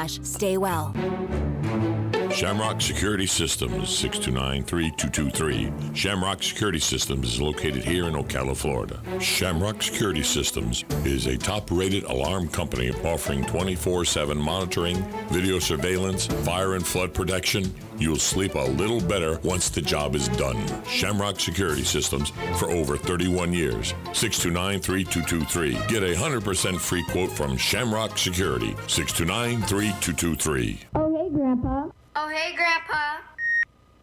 Stay well. Shamrock Security Systems, 629-3223. Shamrock Security Systems is located here in Ocala, Florida. Shamrock Security Systems is a top-rated alarm company offering 24/7 monitoring, video surveillance, fire and flood protection. You'll sleep a little better once the job is done. Shamrock Security Systems for over 31 years. 629-3223. Get a 100% free quote from Shamrock Security. 629-3223. Oh, hey, Grandpa. Oh, hey, Grandpa.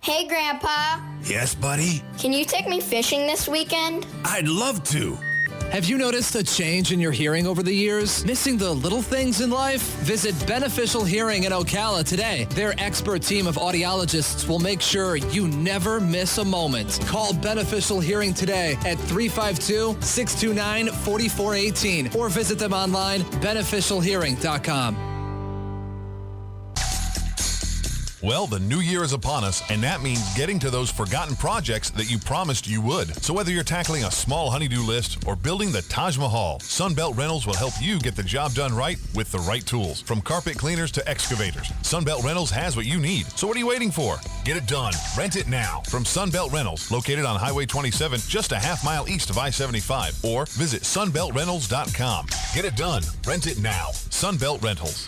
Hey, Grandpa. Yes, buddy? Can you take me fishing this weekend? I'd love to. Have you noticed a change in your hearing over the years? Missing the little things in life? Visit Beneficial Hearing in Ocala today. Their expert team of audiologists will make sure you never miss a moment. Call Beneficial Hearing today at 352-629-4418 or visit them online, beneficialhearing.com. Well, the new year is upon us, and that means getting to those forgotten projects that you promised you would. So whether you're tackling a small honey-do list or building the Taj Mahal, Sunbelt Rentals will help you get the job done right with the right tools. From carpet cleaners to excavators, Sunbelt Rentals has what you need. So what are you waiting for? Get it done. Rent it now. From Sunbelt Rentals, located on Highway 27, just a half mile east of I-75, or visit sunbeltrentals.com. Get it done. Rent it now. Sunbelt Rentals.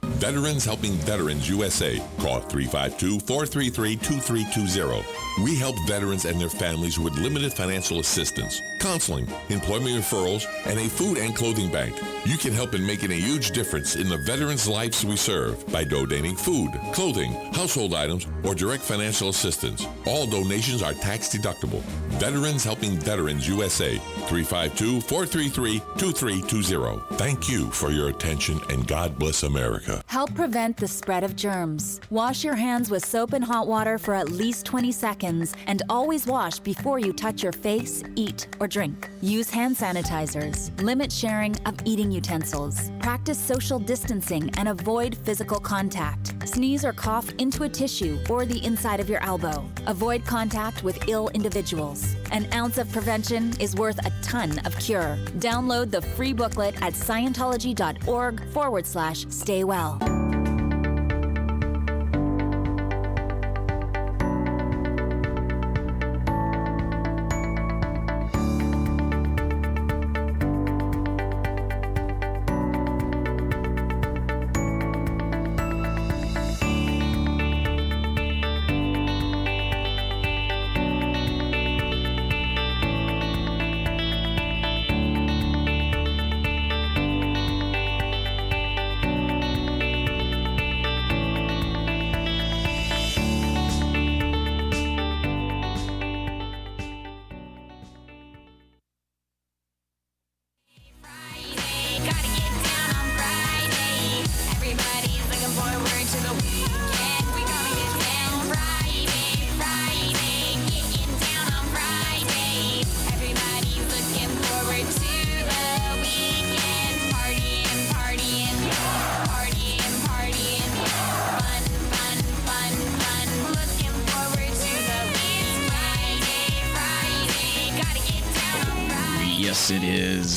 Veterans Helping Veterans USA. Call 352-433-2320. We help veterans and their families with limited financial assistance, counseling, employment referrals, and a food and clothing bank. You can help in making a huge difference in the veterans' lives we serve by donating food, clothing, household items, or direct financial assistance. All donations are tax deductible. Veterans Helping Veterans USA. 352-433-2320. Thank you for your attention, and God bless America. Help prevent the spread of germs. Wash your hands with soap and hot water for at least 20 seconds and always wash before you touch your face, eat, or drink. Use hand sanitizers. Limit sharing of eating utensils. Practice social distancing and avoid physical contact. Sneeze or cough into a tissue or the inside of your elbow. Avoid contact with ill individuals. An ounce of prevention is worth a ton of cure. Download the free booklet at Scientology.org/stay well.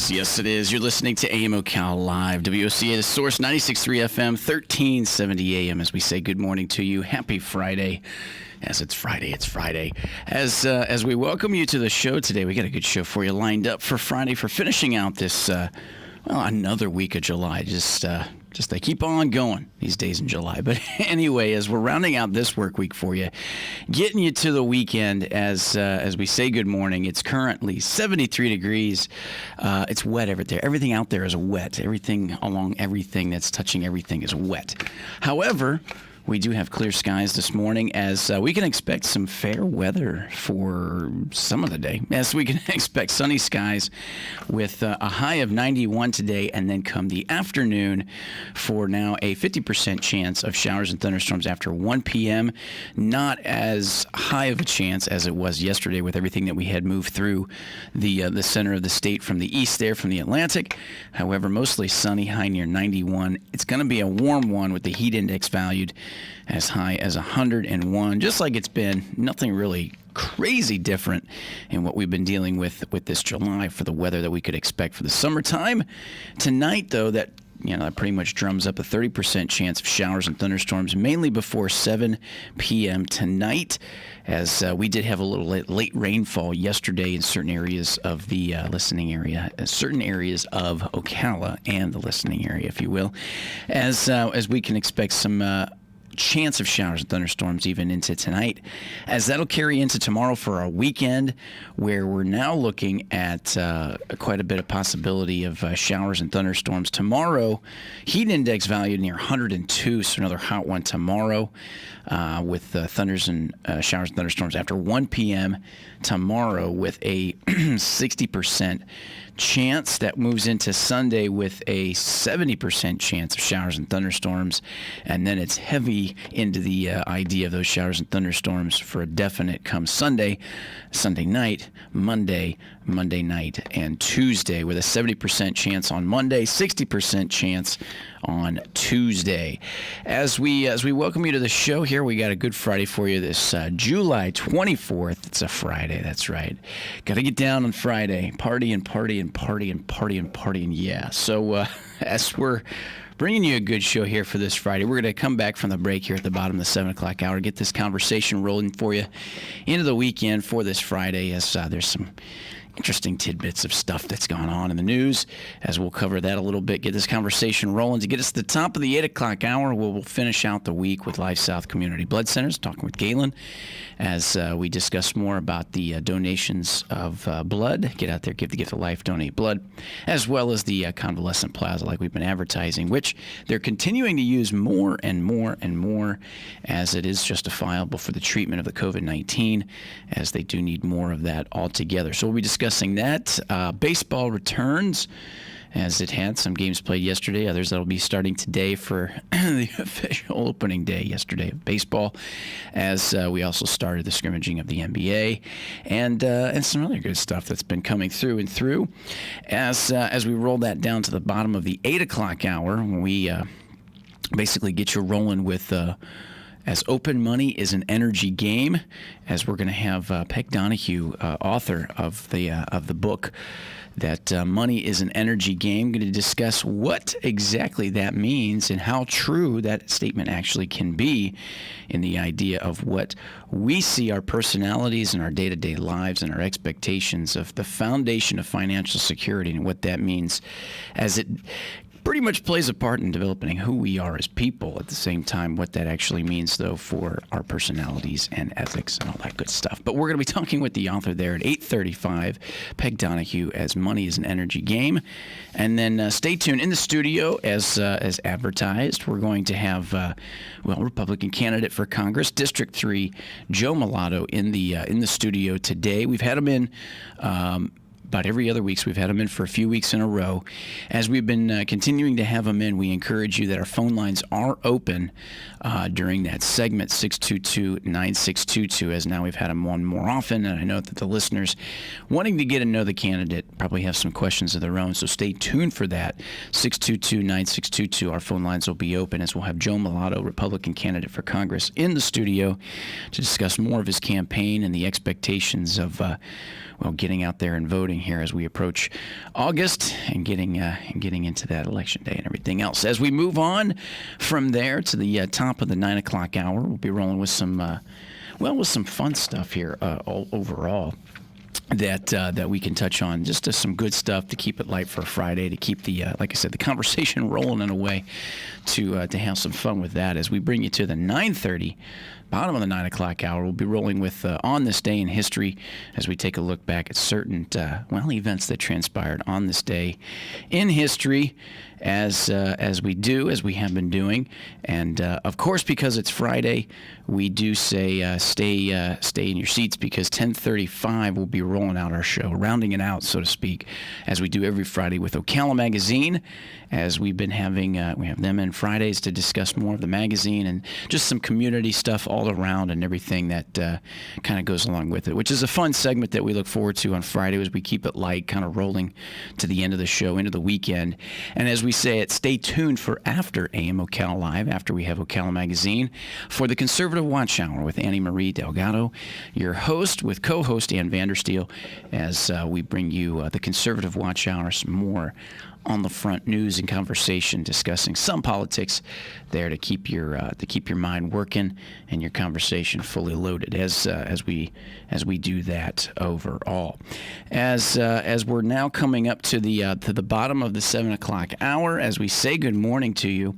Yes, it is. You're listening to AM Ocala Live. WOCA, the source, 96.3 FM, 1370 AM. As we say good morning to you. Happy Friday. Yes, it's Friday. It's Friday. As we welcome you to the show today, we got a good show for you lined up for Friday for finishing out this, another week of July. Just they keep on going these days in July. But anyway, as we're rounding out this work week for you, getting you to the weekend as we say good morning. It's currently 73 degrees. It's wet over there. Everything out there is wet. Everything along everything that's touching everything is wet. However, we do have clear skies this morning as we can expect some fair weather for some of the day. Yes, we can expect sunny skies with a high of 91 today, and then come the afternoon for now a 50% chance of showers and thunderstorms after 1 p.m. Not as high of a chance as it was yesterday with everything that we had moved through the center of the state from the east there from the Atlantic. However, mostly sunny, high near 91. It's going to be a warm one with the heat index valued as high as 101, just like it's been. Nothing really crazy different in what we've been dealing with this July for the weather that we could expect for the summertime. Tonight, though, that that pretty much drums up a 30% chance of showers and thunderstorms, mainly before 7 p.m. tonight, as we did have a little late rainfall yesterday in certain areas of the listening area, certain areas of Ocala and the listening area, if you will, as we can expect some chance of showers and thunderstorms even into tonight, as that'll carry into tomorrow for our weekend, where we're now looking at quite a bit of possibility of showers and thunderstorms. Tomorrow, heat index value near 102, so another hot one tomorrow, with thunders and showers and thunderstorms after 1 p.m. tomorrow, with a 60% chance. That moves into Sunday with a 70% chance of showers and thunderstorms, and then it's heavy into the idea of those showers and thunderstorms for a definite come Sunday night, Monday night, and Tuesday, with a 70% chance on Monday, 60% chance on Tuesday. As we welcome you to the show here, we got a good Friday for you this July 24th. It's a Friday, that's right. Got to get down on Friday, partying, yeah. So as we're bringing you a good show here for this Friday, we're going to come back from the break here at the bottom of the 7 o'clock hour, get this conversation rolling for you into the weekend for this Friday, as there's some interesting tidbits of stuff that's gone on in the news, as we'll cover that a little bit, get this conversation rolling to get us to the top of the 8 o'clock hour. We'll finish out the week with Life South Community Blood Centers, talking with Galen, as we discuss more about the donations of blood. Get out there, give the gift of life, donate blood, as well as the convalescent plasma, like we've been advertising, which they're continuing to use more and more and more, as it is justifiable for the treatment of the COVID-19, as they do need more of that altogether. So we'll be discussing that. Baseball returns, as it had some games played yesterday, others that'll be starting today for the official opening day yesterday of baseball, as we also started the scrimmaging of the NBA, and some other good stuff that's been coming through and through. As we roll that down to the bottom of the 8 o'clock hour, when we basically get you rolling with as open money is an energy game, as we're going to have Peg Donahue, author of the book that money is an energy game, going to discuss what exactly that means and how true that statement actually can be in the idea of what we see our personalities and our day-to-day lives and our expectations of the foundation of financial security and what that means, as it pretty much plays a part in developing who we are as people. At the same time, what that actually means, though, for our personalities and ethics and all that good stuff. But we're going to be talking with the author there at 8:35, Peg Donahue, as Money is an Energy Game. And then stay tuned in the studio, as advertised. We're going to have, Republican candidate for Congress, District 3, Joe Mulatto, in the studio today. We've had him in about every other week. So we've had them in for a few weeks in a row. As we've been continuing to have them in, we encourage you that our phone lines are open during that segment, 622-9622, as now we've had them on more often. And I know that the listeners wanting to get to know the candidate probably have some questions of their own. So stay tuned for that. 622-9622. Our phone lines will be open, as we'll have Joe Mulatto, Republican candidate for Congress, in the studio to discuss more of his campaign and the expectations of getting out there and voting here as we approach August and getting into that election day and everything else. As we move on from there to the top of the 9 o'clock hour, we'll be rolling with some fun stuff here overall that we can touch on. Just some good stuff to keep it light for a Friday, to keep the like I said, the conversation rolling in a way to have some fun with that. As we bring you to the 9:30. Bottom of the 9 o'clock hour, we'll be rolling with On This Day in History, as we take a look back at certain events that transpired on this day in history, as we have been doing. And of course, because it's Friday, we do say stay in your seats, because 10:35 we'll be rolling out our show, rounding it out, so to speak, as we do every Friday with Ocala Magazine, as we've been having we have them in Fridays to discuss more of the magazine and just some community stuff all around and everything that kind of goes along with it, which is a fun segment that we look forward to on Friday as we keep it light, kind of rolling to the end of the show, into the weekend. And as we say it, stay tuned for after AM Ocala Live, after we have Ocala Magazine, for the Conservative Watch Hour with Annie Marie Delgado, your host, with co-host Ann Vandersteel, as we bring you the Conservative Watch Hour, some more on the front, news and conversation, discussing some politics there to keep your mind working and your conversation fully loaded as we do that overall. As we're now coming up to the bottom of the 7 o'clock hour, as we say good morning to you,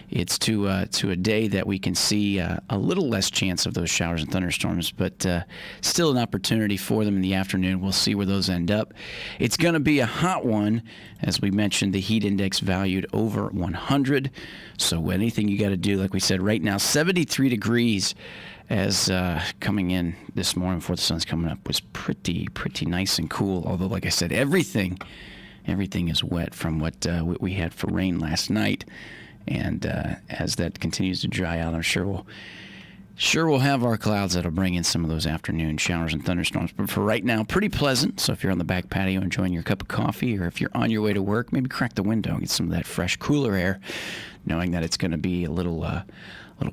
it's to a day that we can see a little less chance of those showers and thunderstorms, but still an opportunity for them in the afternoon. We'll see where those end up. It's going to be a hot one. As we mentioned, the heat index valued over 100. So anything you got to do, like we said, right now, 73 degrees as coming in this morning before the sun's coming up was pretty nice and cool. Although, like I said, everything is wet from what we had for rain last night. And as that continues to dry out, I'm sure we'll have our clouds that'll bring in some of those afternoon showers and thunderstorms. But for right now, pretty pleasant. So if you're on the back patio enjoying your cup of coffee, or if you're on your way to work, maybe crack the window and get some of that fresh, cooler air, knowing that it's going to be a little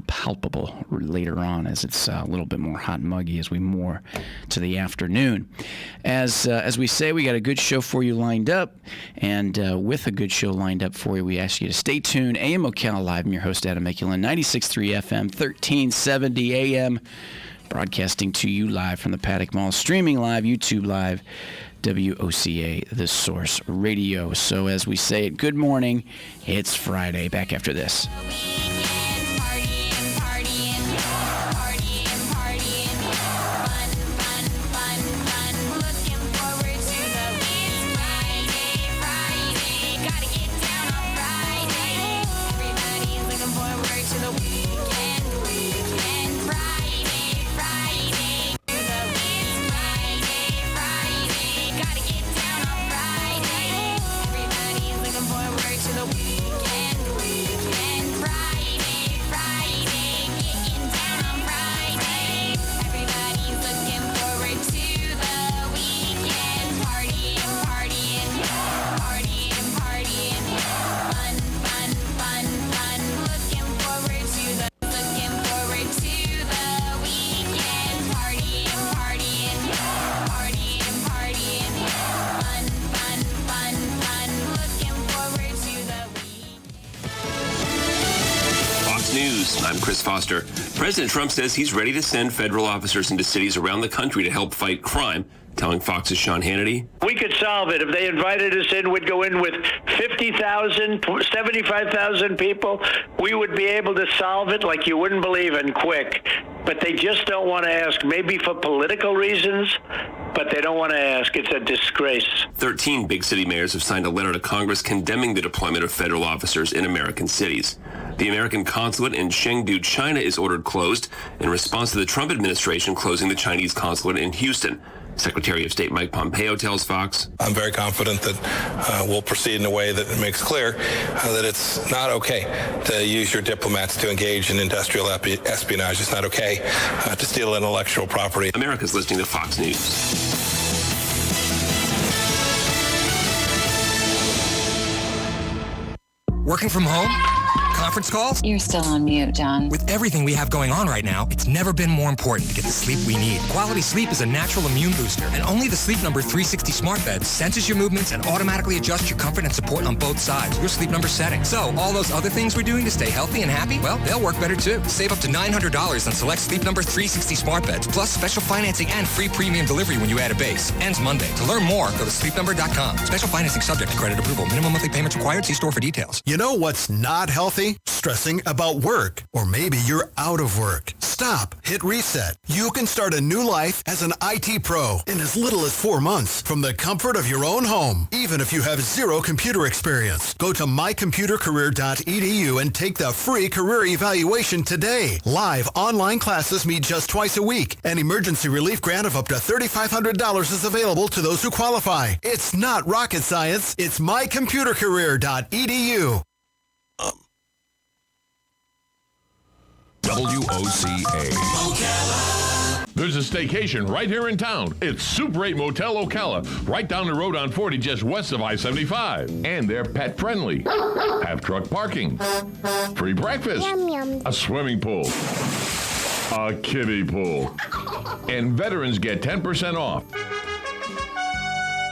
palpable later on as it's a little bit more hot and muggy as we more to the afternoon. As we say, we got a good show for you lined up, and with a good show lined up for you, we ask you to stay tuned. AM Ocala Live. I'm your host, Adam Mekulin, 96.3 FM, 1370 AM, broadcasting to you live from the Paddock Mall, streaming live, YouTube Live, WOCA, The Source Radio. So as we say it, good morning. It's Friday. Back after this. I'm Chris Foster. President Trump says he's ready to send federal officers into cities around the country to help fight crime, telling Fox's Sean Hannity. We could solve it. If they invited us in, we'd go in with 50,000, 75,000 people. We would be able to solve it like you wouldn't believe and quick. But they just don't want to ask, maybe for political reasons, but they don't want to ask. It's a disgrace. 13 big city mayors have signed a letter to Congress condemning the deployment of federal officers in American cities. The American consulate in Chengdu, China is ordered closed in response to the Trump administration closing the Chinese consulate in Houston. Secretary of State Mike Pompeo tells Fox, I'm very confident that we'll proceed in a way that makes clear that it's not okay to use your diplomats to engage in industrial espionage. It's not okay to steal intellectual property. America's listening to Fox News. Working from home? Conference calls? You're still on mute, John. With everything we have going on right now, it's never been more important to get the sleep we need. Quality sleep is a natural immune booster, and only the Sleep Number 360 smart bed senses your movements and automatically adjusts your comfort and support on both sides, your Sleep Number setting. So all those other things we're doing to stay healthy and happy, well, they'll work better too. Save up to $900 on select Sleep Number 360 smart beds, plus special financing and free premium delivery when you add a base. Ends Monday. To learn more, go to sleepnumber.com. Special financing subject to credit approval. Minimum monthly payments required. See store for details. You know what's not healthy? Stressing about work. Or maybe you're out of work. Stop. Hit reset. You can start a new life as an IT pro in as little as 4 months from the comfort of your own home, even if you have zero computer experience. Go to mycomputercareer.edu and take the free career evaluation today. Live online classes meet just twice a week. An emergency relief grant of up to $3,500 is available to those who qualify. It's not rocket science. It's mycomputercareer.edu. WOCA. There's a staycation right here in town. It's Super 8 Motel Ocala, right down the road on 40, just west of I-75. And they're pet friendly. Have truck parking. Free breakfast. Yum, yum. A swimming pool. A kiddie pool. And veterans get 10% off.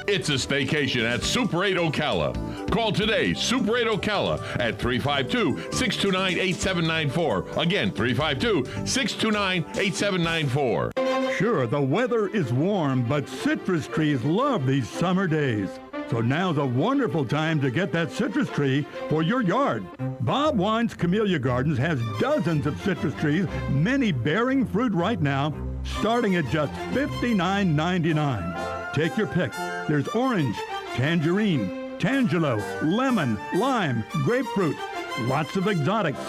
It's a staycation at Super 8 Ocala. Call today, Super 8 Ocala at 352-629-8794. Again, 352-629-8794. Sure, the weather is warm, but citrus trees love these summer days. So now's a wonderful time to get that citrus tree for your yard. Bob Wine's Camellia Gardens has dozens of citrus trees, many bearing fruit right now, starting at just $59.99. Take your pick. There's orange, tangerine, tangelo, lemon, lime, grapefruit, lots of exotics.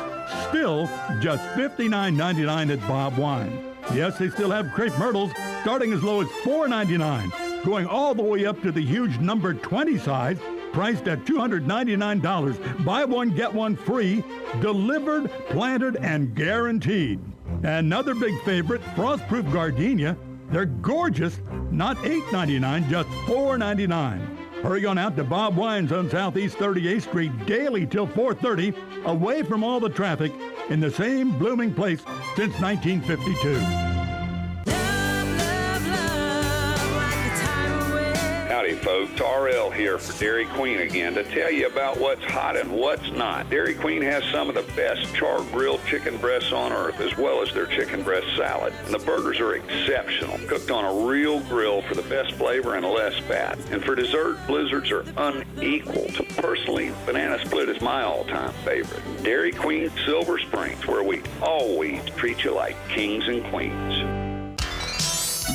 Still just $59.99 at Bob Wine. Yes, they still have crepe myrtles starting as low as $4.99. Going all the way up to the huge number 20 size, priced at $299. Buy one, get one free, delivered, planted, and guaranteed. Another big favorite, frost-proof gardenia. They're gorgeous, not $8.99, just $4.99. Hurry on out to Bob Wines on Southeast 38th Street daily till 4:30, away from all the traffic, in the same blooming place since 1952. Howdy, folks. RL here for Dairy Queen again to tell you about what's hot and what's not. Dairy Queen has some of the best char-grilled chicken breasts on earth, as well as their chicken breast salad. And the burgers are exceptional, cooked on a real grill for the best flavor and less fat. And for dessert, blizzards are unequaled. Personally, banana split is my all-time favorite. Dairy Queen Silver Springs, where we always treat you like kings and queens.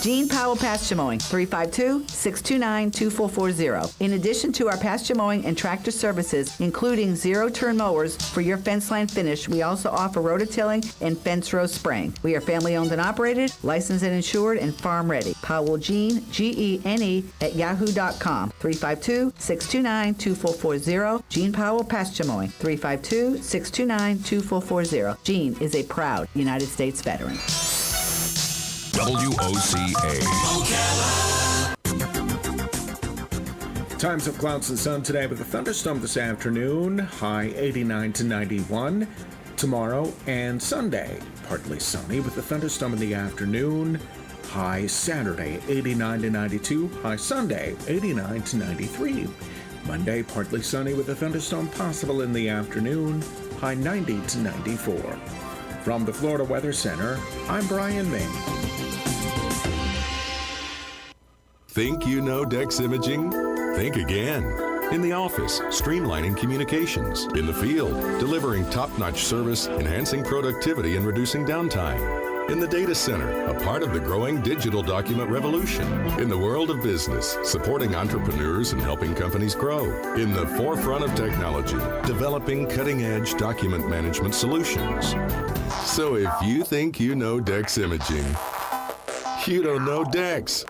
Gene Powell Pasture Mowing, 352-629-2440. In addition to our pasture mowing and tractor services, including zero-turn mowers for your fence line finish, we also offer rototilling and fence row spraying. We are family-owned and operated, licensed and insured, and farm-ready. Powell Gene, Gene, at yahoo.com, 352-629-2440. Gene Powell Pasture Mowing, 352-629-2440. Gene is a proud United States veteran. WOCA. Times of clouds and sun today with a thunderstorm this afternoon, high 89 to 91. Tomorrow and Sunday, partly sunny with a thunderstorm in the afternoon, high Saturday 89 to 92, high Sunday 89 to 93. Monday, partly sunny with a thunderstorm possible in the afternoon, high 90 to 94. From the Florida Weather Center, I'm Brian May. Think you know Dex Imaging? Think again. In the office, streamlining communications. In the field, delivering top-notch service, enhancing productivity and reducing downtime. In the data center, a part of the growing digital document revolution. In the world of business, supporting entrepreneurs and helping companies grow. In the forefront of technology, developing cutting-edge document management solutions. So if you think you know Dex Imaging, you don't know Dex.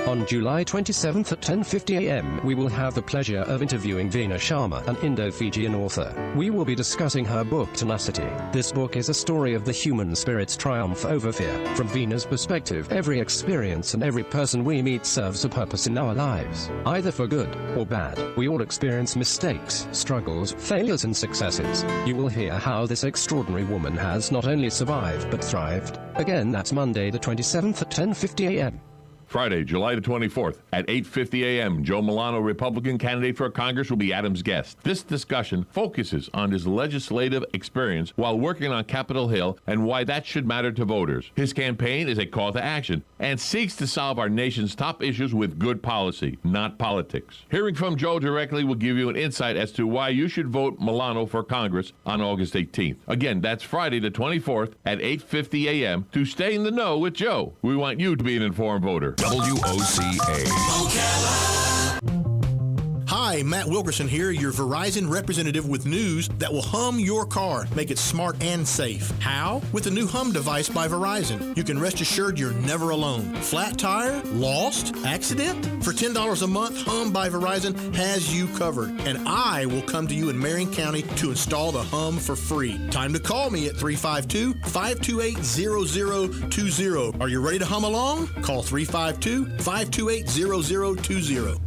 On July 27th at 10:50 a.m., we will have the pleasure of interviewing Veena Sharma, an Indo-Fijian author. We will be discussing her book, Tenacity. This book is a story of the human spirit's triumph over fear. From Veena's perspective, every experience and every person we meet serves a purpose in our lives, either for good or bad. We all experience mistakes, struggles, failures, and successes. You will hear how this extraordinary woman has not only survived but thrived. Again, that's Monday the 27th at 10:50 a.m. Friday, July the 24th at 8:50 a.m., Joe Milano, Republican candidate for Congress, will be Adam's guest. This discussion focuses on his legislative experience while working on Capitol Hill and why that should matter to voters. His campaign is a call to action and seeks to solve our nation's top issues with good policy, not politics. Hearing from Joe directly will give you an insight as to why you should vote Milano for Congress on August 18th. Again, that's Friday the 24th at 8:50 a.m. to stay in the know with Joe. We want you to be an informed voter. WOCA. Hi, Matt Wilkerson here, your Verizon representative with news that will hum your car, make it smart and safe. How? With the new Hum device by Verizon. You can rest assured you're never alone. Flat tire? Lost? Accident? For $10 a month, Hum by Verizon has you covered. And I will come to you in Marion County to install the Hum for free. Time to call me at 352-528-0020. Are you ready to hum along? Call 352-528-0020.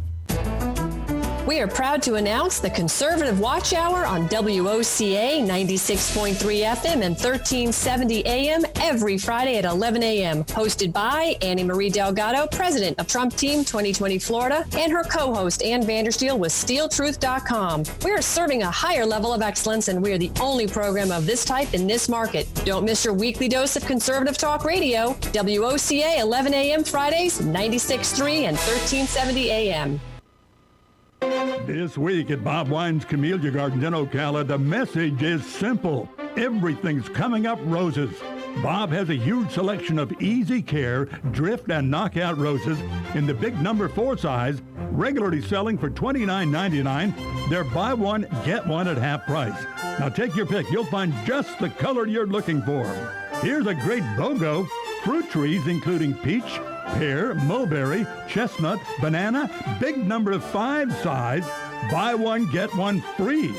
We are proud to announce the Conservative Watch Hour on WOCA 96.3 FM and 1370 AM every Friday at 11 a.m. Hosted by Annie Marie Delgado, president of Trump Team 2020 Florida, and her co-host Ann Vandersteel with SteelTruth.com. We are serving a higher level of excellence, and we are the only program of this type in this market. Don't miss your weekly dose of conservative talk radio. WOCA 11 a.m. Fridays, 96.3 and 1370 a.m. This week at Bob Wine's Camellia Gardens in Ocala, the message is simple. Everything's coming up roses. Bob has a huge selection of easy care, drift, and knockout roses in the big number 4 size, regularly selling for $29.99. They're buy one, get one at half price. Now take your pick. You'll find just the color you're looking for. Here's a great BOGO. Fruit trees including peach, pear, mulberry, chestnut, banana, big number 5 size, buy one, get one free.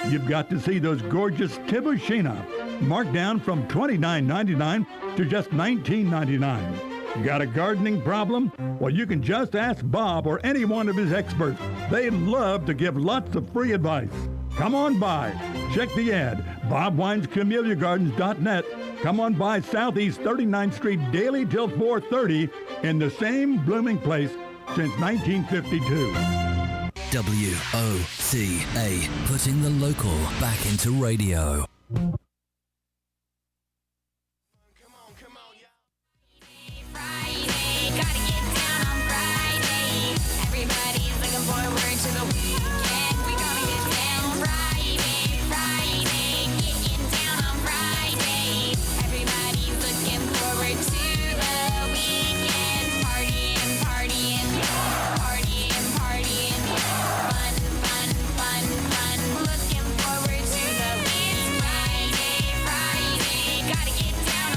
You've got to see those gorgeous Tibushina, marked down from $29.99 to just $19.99. Got a gardening problem? Well, you can just ask Bob or any one of his experts. They love to give lots of free advice. Come on by. Check the ad, bobwinescamelliagardens.net. Come on by Southeast 39th Street daily till 4:30 in the same blooming place since 1952. WOCA, putting the local back into radio.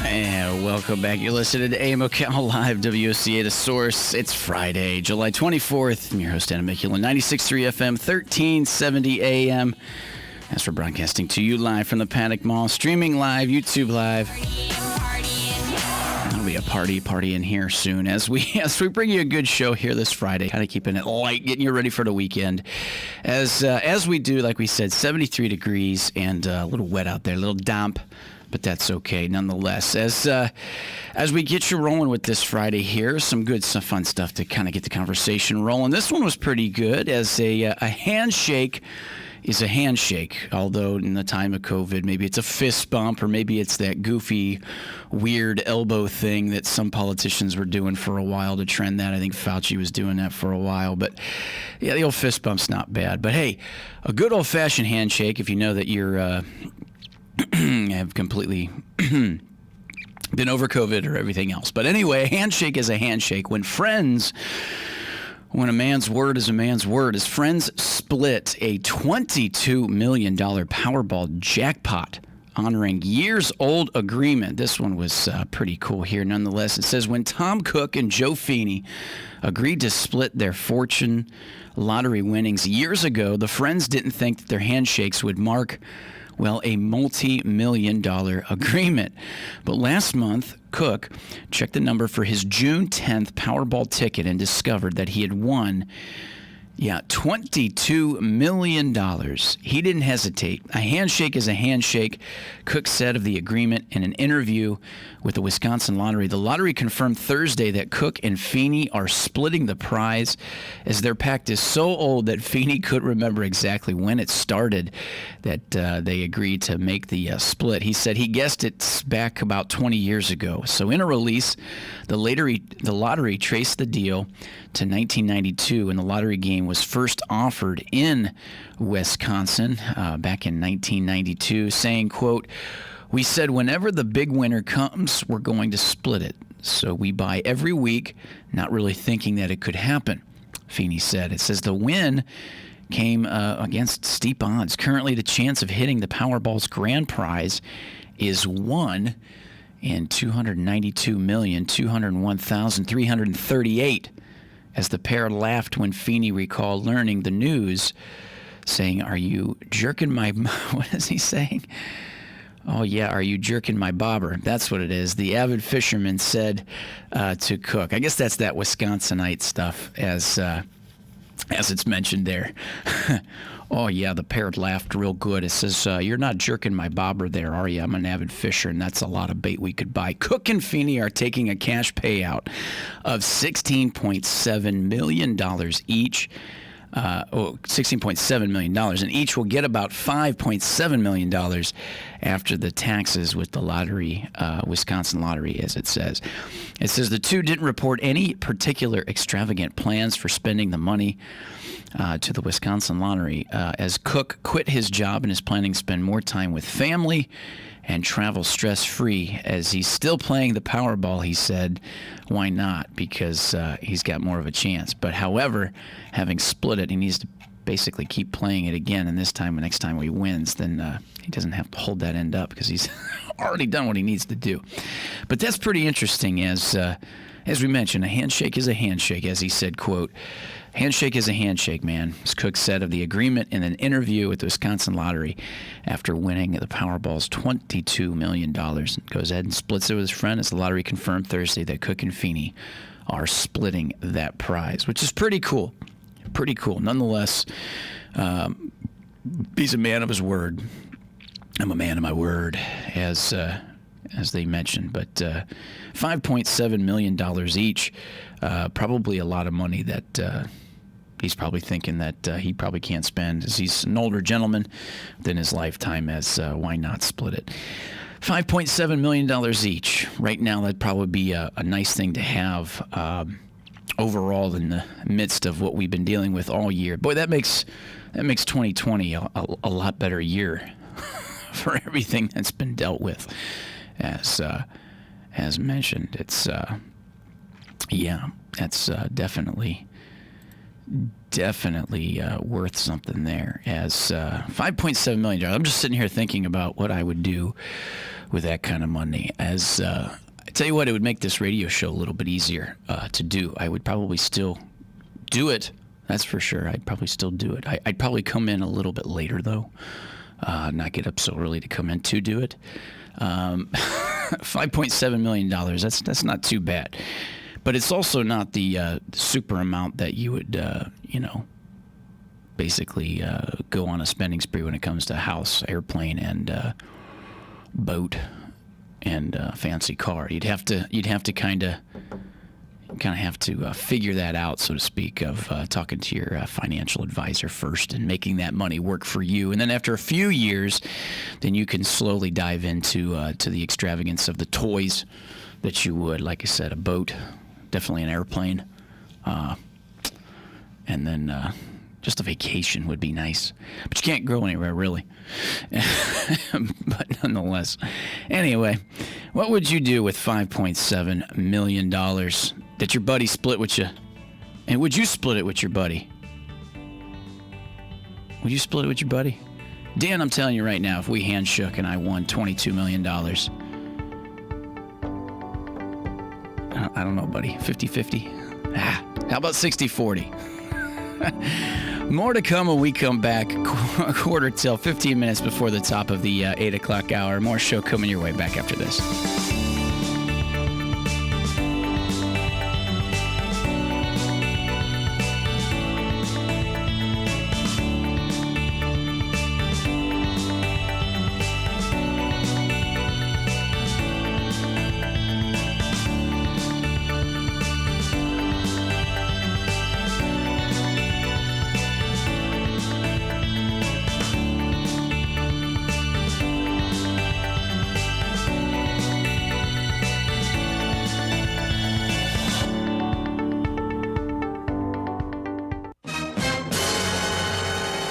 And welcome back. You're listening to AM Ocala Live, WOCA The Source. It's Friday, July 24th. I'm your host, Anna McEwen, 96.3 FM, 1370 AM. As we're broadcasting to you live from the Paddock Mall, streaming live, YouTube Live. That'll be a party in here soon as we bring you a good show here this Friday. Kind of keeping it light, getting you ready for the weekend. As we do, like we said, 73 degrees and a little wet out there, a little damp. But that's okay nonetheless. As we get you rolling with this Friday here, some good, some fun stuff to kind of get the conversation rolling. This one was pretty good, as a handshake is a handshake. Although in the time of COVID, maybe it's a fist bump, or maybe it's that goofy, weird elbow thing that some politicians were doing for a while to trend that. I think Fauci was doing that for a while. But yeah, the old fist bump's not bad. But hey, a good old-fashioned handshake, if you know that you're have completely been over COVID or everything else. But anyway, a handshake is a handshake. When a man's word is a man's word, his friends split a $22 million Powerball jackpot, honoring years-old agreement. This one was pretty cool here nonetheless. It says, when Tom Cook and Joe Feeney agreed to split their fortune lottery winnings years ago, the friends didn't think that their handshakes would mark a multi-million-dollar agreement. But last month, Cook checked the number for his June 10th Powerball ticket and discovered that he had won, $22 million. He didn't hesitate. A handshake is a handshake, Cook said of the agreement in an interview with the Wisconsin Lottery. The lottery confirmed Thursday that Cook and Feeney are splitting the prize, as their pact is so old that Feeney couldn't remember exactly when it started that they agreed to make the split. He said he guessed it's back about 20 years ago. So in a release, the lottery traced the deal to 1992, and the lottery game was first offered in Wisconsin back in 1992, saying, quote, "We said whenever the big winner comes, we're going to split it. So we buy every week, not really thinking that it could happen," Feeney said. It says the win came against steep odds. Currently, the chance of hitting the Powerball's grand prize is 1 in 292,201,338. As the pair laughed when Feeney recalled learning the news, saying, "Are you jerking my..." What is he saying? "Oh, yeah, are you jerking my bobber?" That's what it is. The avid fisherman said to Cook. I guess that's that Wisconsinite stuff, as as it's mentioned there. Oh, yeah, the parrot laughed real good. It says, you're not jerking my bobber there, are you? I'm an avid fisher, and that's a lot of bait we could buy. Cook and Feeney are taking a cash payout of $16.7 million each. $16.7 million, and each will get about $5.7 million after the taxes with the lottery, Wisconsin lottery, as it says. It says the two didn't report any particular extravagant plans for spending the money to the Wisconsin lottery, as Cook quit his job and is planning to spend more time with family and travel stress-free. As he's still playing the Powerball, he said, why not? Because he's got more of a chance. But however, having split it, he needs to basically keep playing it again, and this time, next time he wins, then he doesn't have to hold that end up because he's already done what he needs to do. But that's pretty interesting, as we mentioned, a handshake is a handshake, as he said, quote, handshake is a handshake, man, as Cook said of the agreement in an interview with the Wisconsin Lottery after winning the Powerball's $22 million. Goes ahead and splits it with his friend as the lottery confirmed Thursday that Cook and Feeney are splitting that prize, which is pretty cool. Pretty cool. Nonetheless, he's a man of his word. I'm a man of my word, as they mentioned. But $5.7 million each, probably a lot of money that he's probably thinking that he probably can't spend, as he's an older gentleman than his lifetime, as why not split it? $5.7 million each. Right now, that'd probably be a nice thing to have overall in the midst of what we've been dealing with all year. Boy, that makes 2020 a lot better year for everything that's been dealt with. As mentioned, it's that's definitely worth something there. As $5.7 million. I'm just sitting here thinking about what I would do with that kind of money. As I tell you what, it would make this radio show a little bit easier to do. I would probably still do it. That's for sure. I'd probably still do it. I'd probably come in a little bit later, though. Not get up so early to come in to do it. $5.7 million. That's not too bad. But it's also not the super amount that you would, basically go on a spending spree when it comes to house, airplane, and boat and fancy car. You'd have to kind of have to figure that out, so to speak, of talking to your financial advisor first and making that money work for you. And then after a few years, then you can slowly dive into to the extravagance of the toys that you would, like I said, a boat, definitely an airplane, and then just a vacation would be nice. But you can't go anywhere, really. But nonetheless. Anyway, what would you do with $5.7 million that your buddy split with you? And would you split it with your buddy? Would you split it with your buddy? Dan, I'm telling you right now, if we handshook and I won $22 million, I don't know, buddy, 50-50? How about 60-40? More to come when we come back, a quarter till 15 minutes before the top of the 8 o'clock hour. More show coming your way back after this.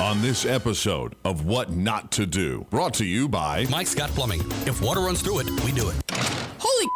On this episode of What Not to Do, brought to you by Mike Scott Plumbing. If water runs through it, we do it. Holy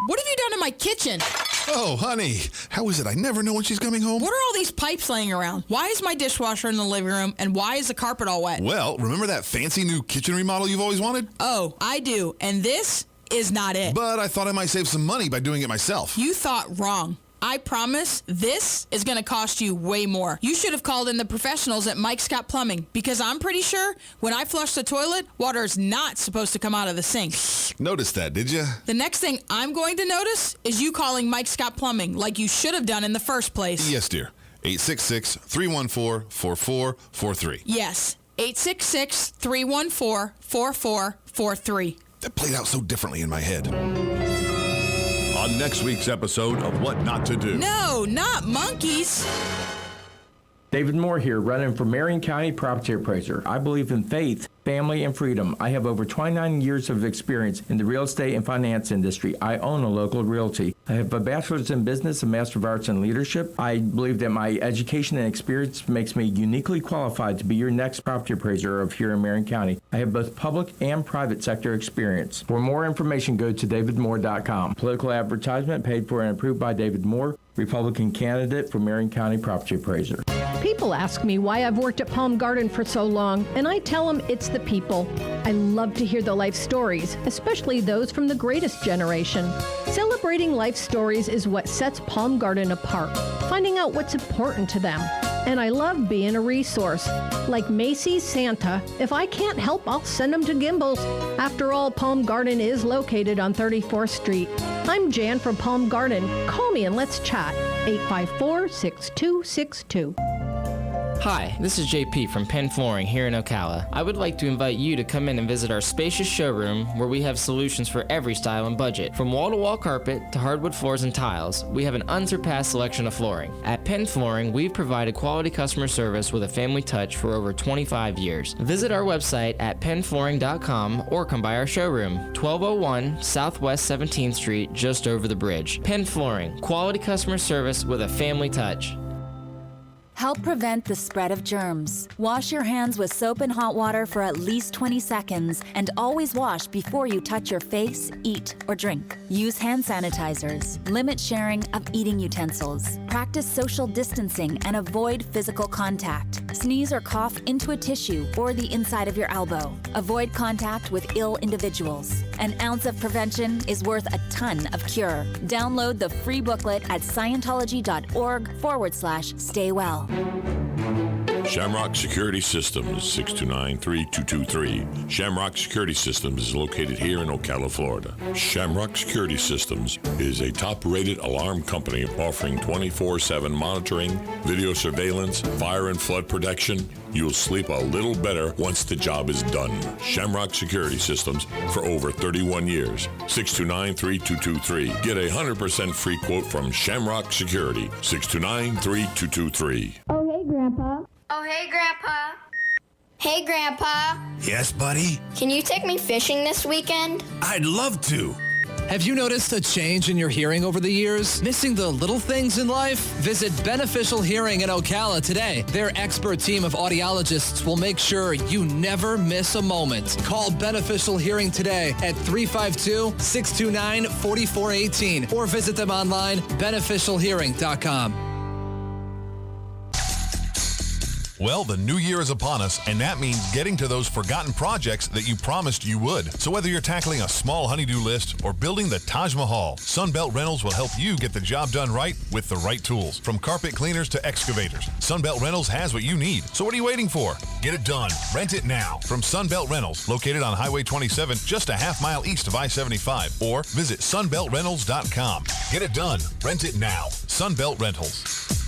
what have you done in my kitchen? Oh, honey, how is it? I never know when she's coming home. What are all these pipes laying around? Why is my dishwasher in the living room, and why is the carpet all wet? Well, remember that fancy new kitchen remodel you've always wanted? Oh, I do, and this is not it. But I thought I might save some money by doing it myself. You thought wrong. I promise this is going to cost you way more. You should have called in the professionals at Mike Scott Plumbing, because I'm pretty sure when I flush the toilet, water is not supposed to come out of the sink. Noticed that, did you? The next thing I'm going to notice is you calling Mike Scott Plumbing like you should have done in the first place. Yes, dear. 866-314-4443. Yes, 866-314-4443. That played out so differently in my head. On next week's episode of What Not to Do. No, not monkeys. David Moore here, running for Marion County Property Appraiser. I believe in faith, family, and freedom. I have over 29 years of experience in the real estate and finance industry. I own a local realty. I have a bachelor's in business and master of arts in leadership. I believe that my education and experience makes me uniquely qualified to be your next property appraiser of here in Marion County. I have both public and private sector experience. For more information, go to davidmoore.com. Political advertisement paid for and approved by David Moore, Republican candidate for Marion County Property Appraiser. People ask me why I've worked at Palm Garden for so long, and I tell them it's the people. I love to hear the life stories, especially those from the greatest generation. Celebrating life stories is what sets Palm Garden apart, finding out what's important to them. And I love being a resource. Like Macy's Santa, if I can't help, I'll send them to Gimbel's. After all, Palm Garden is located on 34th Street. I'm Jan from Palm Garden. Call me and let's chat. 854-6262. Hi, this is JP from Penn Flooring here in Ocala. I would like to invite you to come in and visit our spacious showroom where we have solutions for every style and budget. From wall-to-wall carpet to hardwood floors and tiles, we have an unsurpassed selection of flooring. At Penn Flooring, we've provided quality customer service with a family touch for over 25 years. Visit our website at pennflooring.com or come by our showroom, 1201 Southwest 17th Street, just over the bridge. Penn Flooring, quality customer service with a family touch. Help prevent the spread of germs. Wash your hands with soap and hot water for at least 20 seconds and always wash before you touch your face, eat, or drink. Use hand sanitizers. Limit sharing of eating utensils. Practice social distancing and avoid physical contact. Sneeze or cough into a tissue or the inside of your elbow. Avoid contact with ill individuals. An ounce of prevention is worth a ton of cure. Download the free booklet at Scientology.org/stay well. Shamrock Security Systems, 629-3223. Shamrock Security Systems is located here in Ocala, Florida. Shamrock Security Systems is a top-rated alarm company offering 24/7 monitoring, video surveillance, fire and flood protection. You'll sleep a little better once the job is done. Shamrock Security Systems for over 31 years. 629-3223. Get a 100% free quote from Shamrock Security. 629-3223. Oh, hey, Grandpa. Oh, hey, Grandpa. Hey, Grandpa. Yes, buddy? Can you take me fishing this weekend? I'd love to. Have you noticed a change in your hearing over the years? Missing the little things in life? Visit Beneficial Hearing in Ocala today. Their expert team of audiologists will make sure you never miss a moment. Call Beneficial Hearing today at 352-629-4418 or visit them online, beneficialhearing.com. Well, the new year is upon us, and that means getting to those forgotten projects that you promised you would. So whether you're tackling a small honey-do list or building the Taj Mahal, Sunbelt Rentals will help you get the job done right with the right tools. From carpet cleaners to excavators, Sunbelt Rentals has what you need. So what are you waiting for? Get it done. Rent it now. From Sunbelt Rentals, located on Highway 27, just a half mile east of I-75. Or visit sunbeltrentals.com. Get it done. Rent it now. Sunbelt Rentals.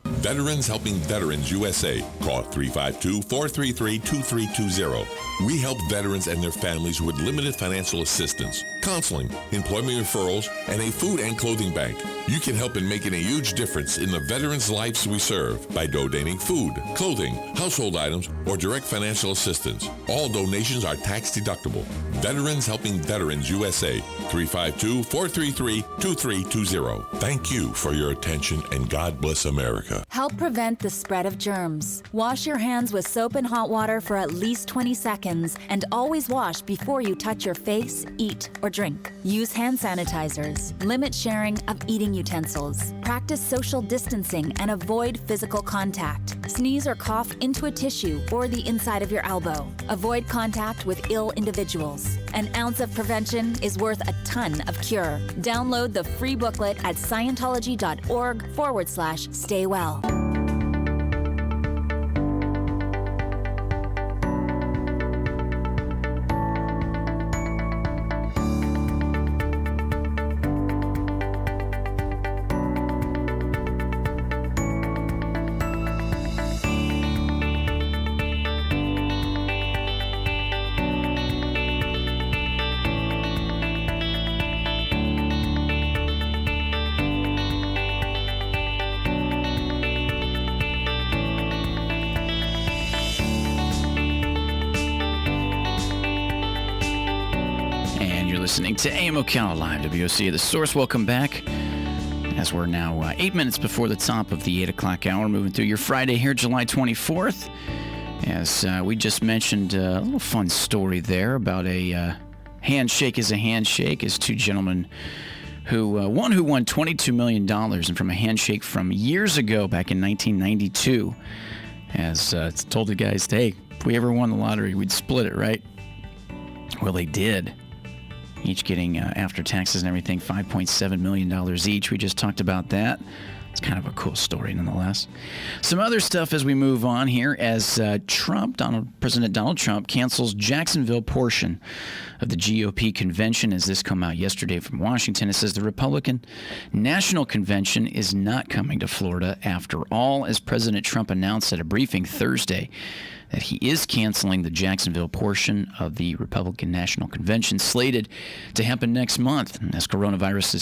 Veterans Helping Veterans USA. Call 352-433-2320. We help veterans and their families with limited financial assistance, counseling, employment referrals, and a food and clothing bank. You can help in making a huge difference in the veterans' lives we serve by donating food, clothing, household items, or direct financial assistance. All donations are tax deductible. Veterans Helping Veterans USA. 352-433-2320. Thank you for your attention, and God bless America. Help prevent the spread of germs. Wash your hands with soap and hot water for at least 20 seconds and always wash before you touch your face, eat, or drink. Use hand sanitizers. Limit sharing of eating utensils. Practice social distancing and avoid physical contact. Sneeze or cough into a tissue or the inside of your elbow. Avoid contact with ill individuals. An ounce of prevention is worth a ton of cure. Download the free booklet at Scientology.org/stay well. And you're listening to AM Ocala Live, WOCA The Source. Welcome back. As we're now 8 minutes before the top of the 8 o'clock hour, moving through your Friday here, July 24th. As we just mentioned, a little fun story there about a handshake is a handshake, as two gentlemen who won $22 million and from a handshake from years ago, back in 1992, as told the guys, hey, if we ever won the lottery, we'd split it, right? Well, they did. Each getting, after taxes and everything, $5.7 million each. We just talked about that. It's kind of a cool story nonetheless. Some other stuff as we move on here, as President Donald Trump cancels Jacksonville portion of the GOP convention. As this come out yesterday from Washington, it says the Republican National Convention is not coming to Florida after all, as President Trump announced at a briefing Thursday that he is canceling the Jacksonville portion of the Republican National Convention slated to happen next month, as coronavirus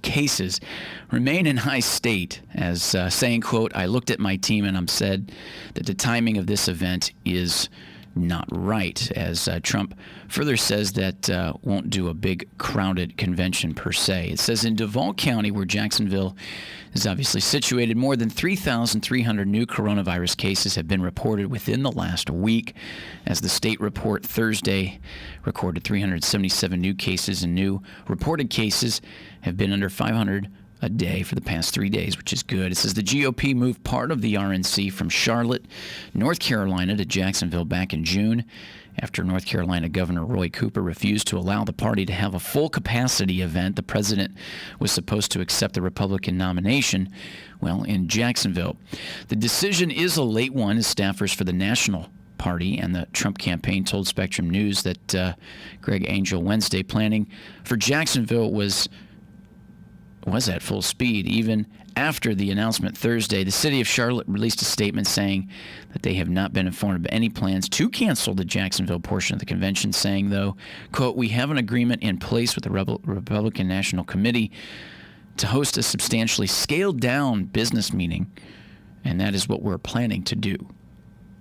cases remain in high state, as saying, quote, I looked at my team and I'm said that the timing of this event is not right, as Trump further says that won't do a big crowded convention per se. It says in Duval County, where Jacksonville is obviously situated, more than 3,300 new coronavirus cases have been reported within the last week, as the state report Thursday recorded 377 new cases, and new reported cases have been under 500 a day for the past 3 days, which is good. It says the GOP moved part of the RNC from Charlotte, North Carolina to Jacksonville back in June after North Carolina Governor Roy Cooper refused to allow the party to have a full capacity event. The president was supposed to accept the Republican nomination, in Jacksonville. The decision is a late one, as staffers for the National Party and the Trump campaign told Spectrum News that Greg Angel Wednesday planning for Jacksonville was at full speed. Even after the announcement Thursday, the city of Charlotte released a statement saying that they have not been informed of any plans to cancel the Jacksonville portion of the convention, saying, though, quote, we have an agreement in place with the Republican National Committee to host a substantially scaled-down business meeting, and that is what we're planning to do.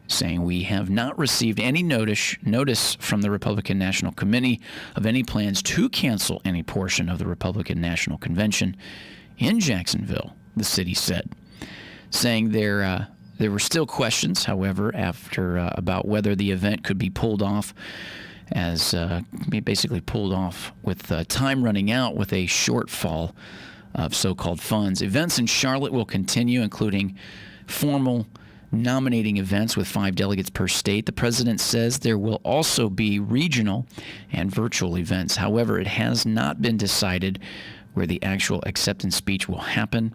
Saying we have not received any notice from the Republican National Committee of any plans to cancel any portion of the Republican National Convention in Jacksonville, the city said. Saying there were still questions, however, after about whether the event could be pulled off, as basically pulled off with time running out with a shortfall of so-called funds. Events in Charlotte will continue, including formal nominating events with 5 delegates per state. The president says there will also be regional and virtual events. However, it has not been decided where the actual acceptance speech will happen,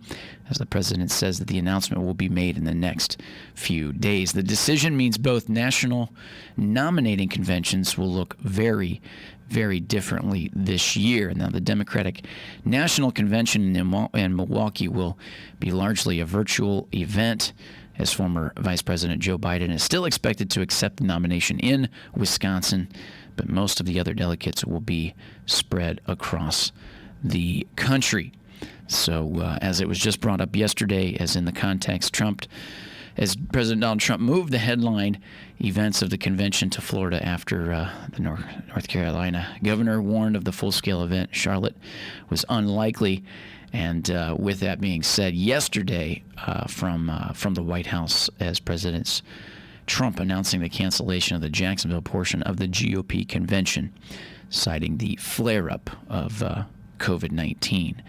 as the president says that the announcement will be made in the next few days. The decision means both national nominating conventions will look very, very differently this year. Now, the Democratic National Convention in Milwaukee will be largely a virtual event, as former Vice President Joe Biden is still expected to accept the nomination in Wisconsin, but most of the other delegates will be spread across the country. So, as it was just brought up yesterday, as in the context, as President Donald Trump moved the headline events of the convention to Florida after the North Carolina governor warned of the full-scale event, Charlotte was unlikely. And with that being said, yesterday from the White House, as President Trump announcing the cancellation of the Jacksonville portion of the GOP convention, citing the flare-up of COVID-19,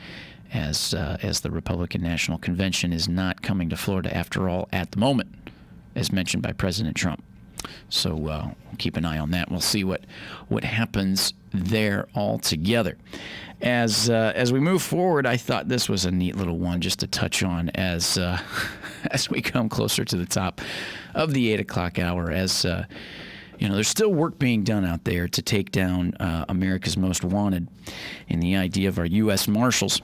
as the Republican National Convention is not coming to Florida after all at the moment, as mentioned by President Trump. So we'll keep an eye on that. We'll see what happens there altogether. As we move forward, I thought this was a neat little one just to touch on as we come closer to the top of the 8 o'clock hour. As there's still work being done out there to take down America's Most Wanted, in the idea of our U.S. Marshals.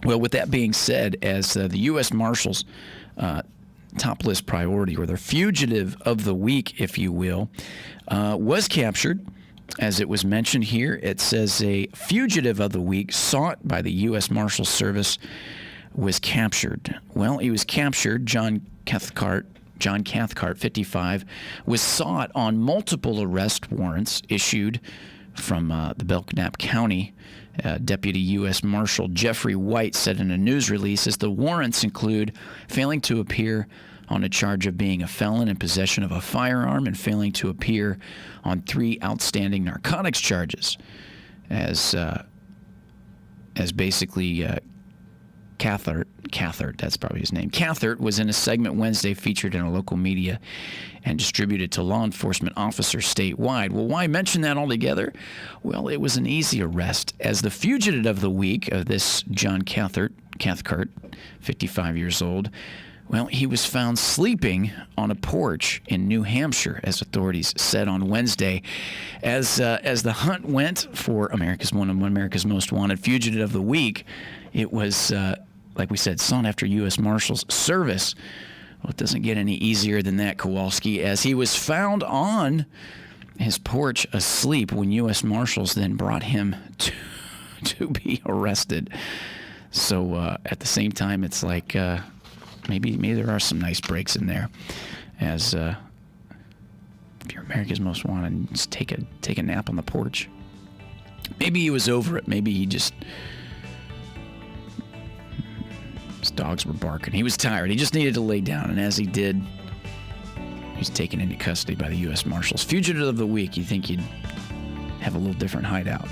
Well, with that being said, as the U.S. Marshals top list priority, or their fugitive of the week, if you will, was captured. As it was mentioned here, it says a fugitive of the week sought by the U.S. Marshals Service was captured. Well, he was captured, John Cathcart, John Cathcart, 55, was sought on multiple arrest warrants issued from the Belknap County. Deputy U.S. Marshal Jeffrey White said in a news release, as the warrants include failing to appear on a charge of being a felon in possession of a firearm and failing to appear on 3 outstanding narcotics charges, as basically Cathart, that's probably his name. Cathart was in a segment Wednesday featured in a local media and distributed to law enforcement officers statewide. Well, why mention that altogether? Well, it was an easy arrest, as the fugitive of the week of this John Cathcart, 55 years old, well, he was found sleeping on a porch in New Hampshire, as authorities said on Wednesday. As the hunt went for America's Most Wanted Fugitive of the Week, it was, like we said, sought after U.S. Marshals Service. Well, it doesn't get any easier than that, Kowalski, as he was found on his porch asleep when U.S. Marshals then brought him to be arrested. So at the same time, it's like... Maybe there are some nice breaks in there, as if you're America's Most Wanted, just take a nap on the porch. Maybe he was over it. Maybe his dogs were barking. He was tired. He just needed to lay down, and as he did, he was taken into custody by the U.S. Marshals. Fugitive of the week. You think you'd have a little different hideout?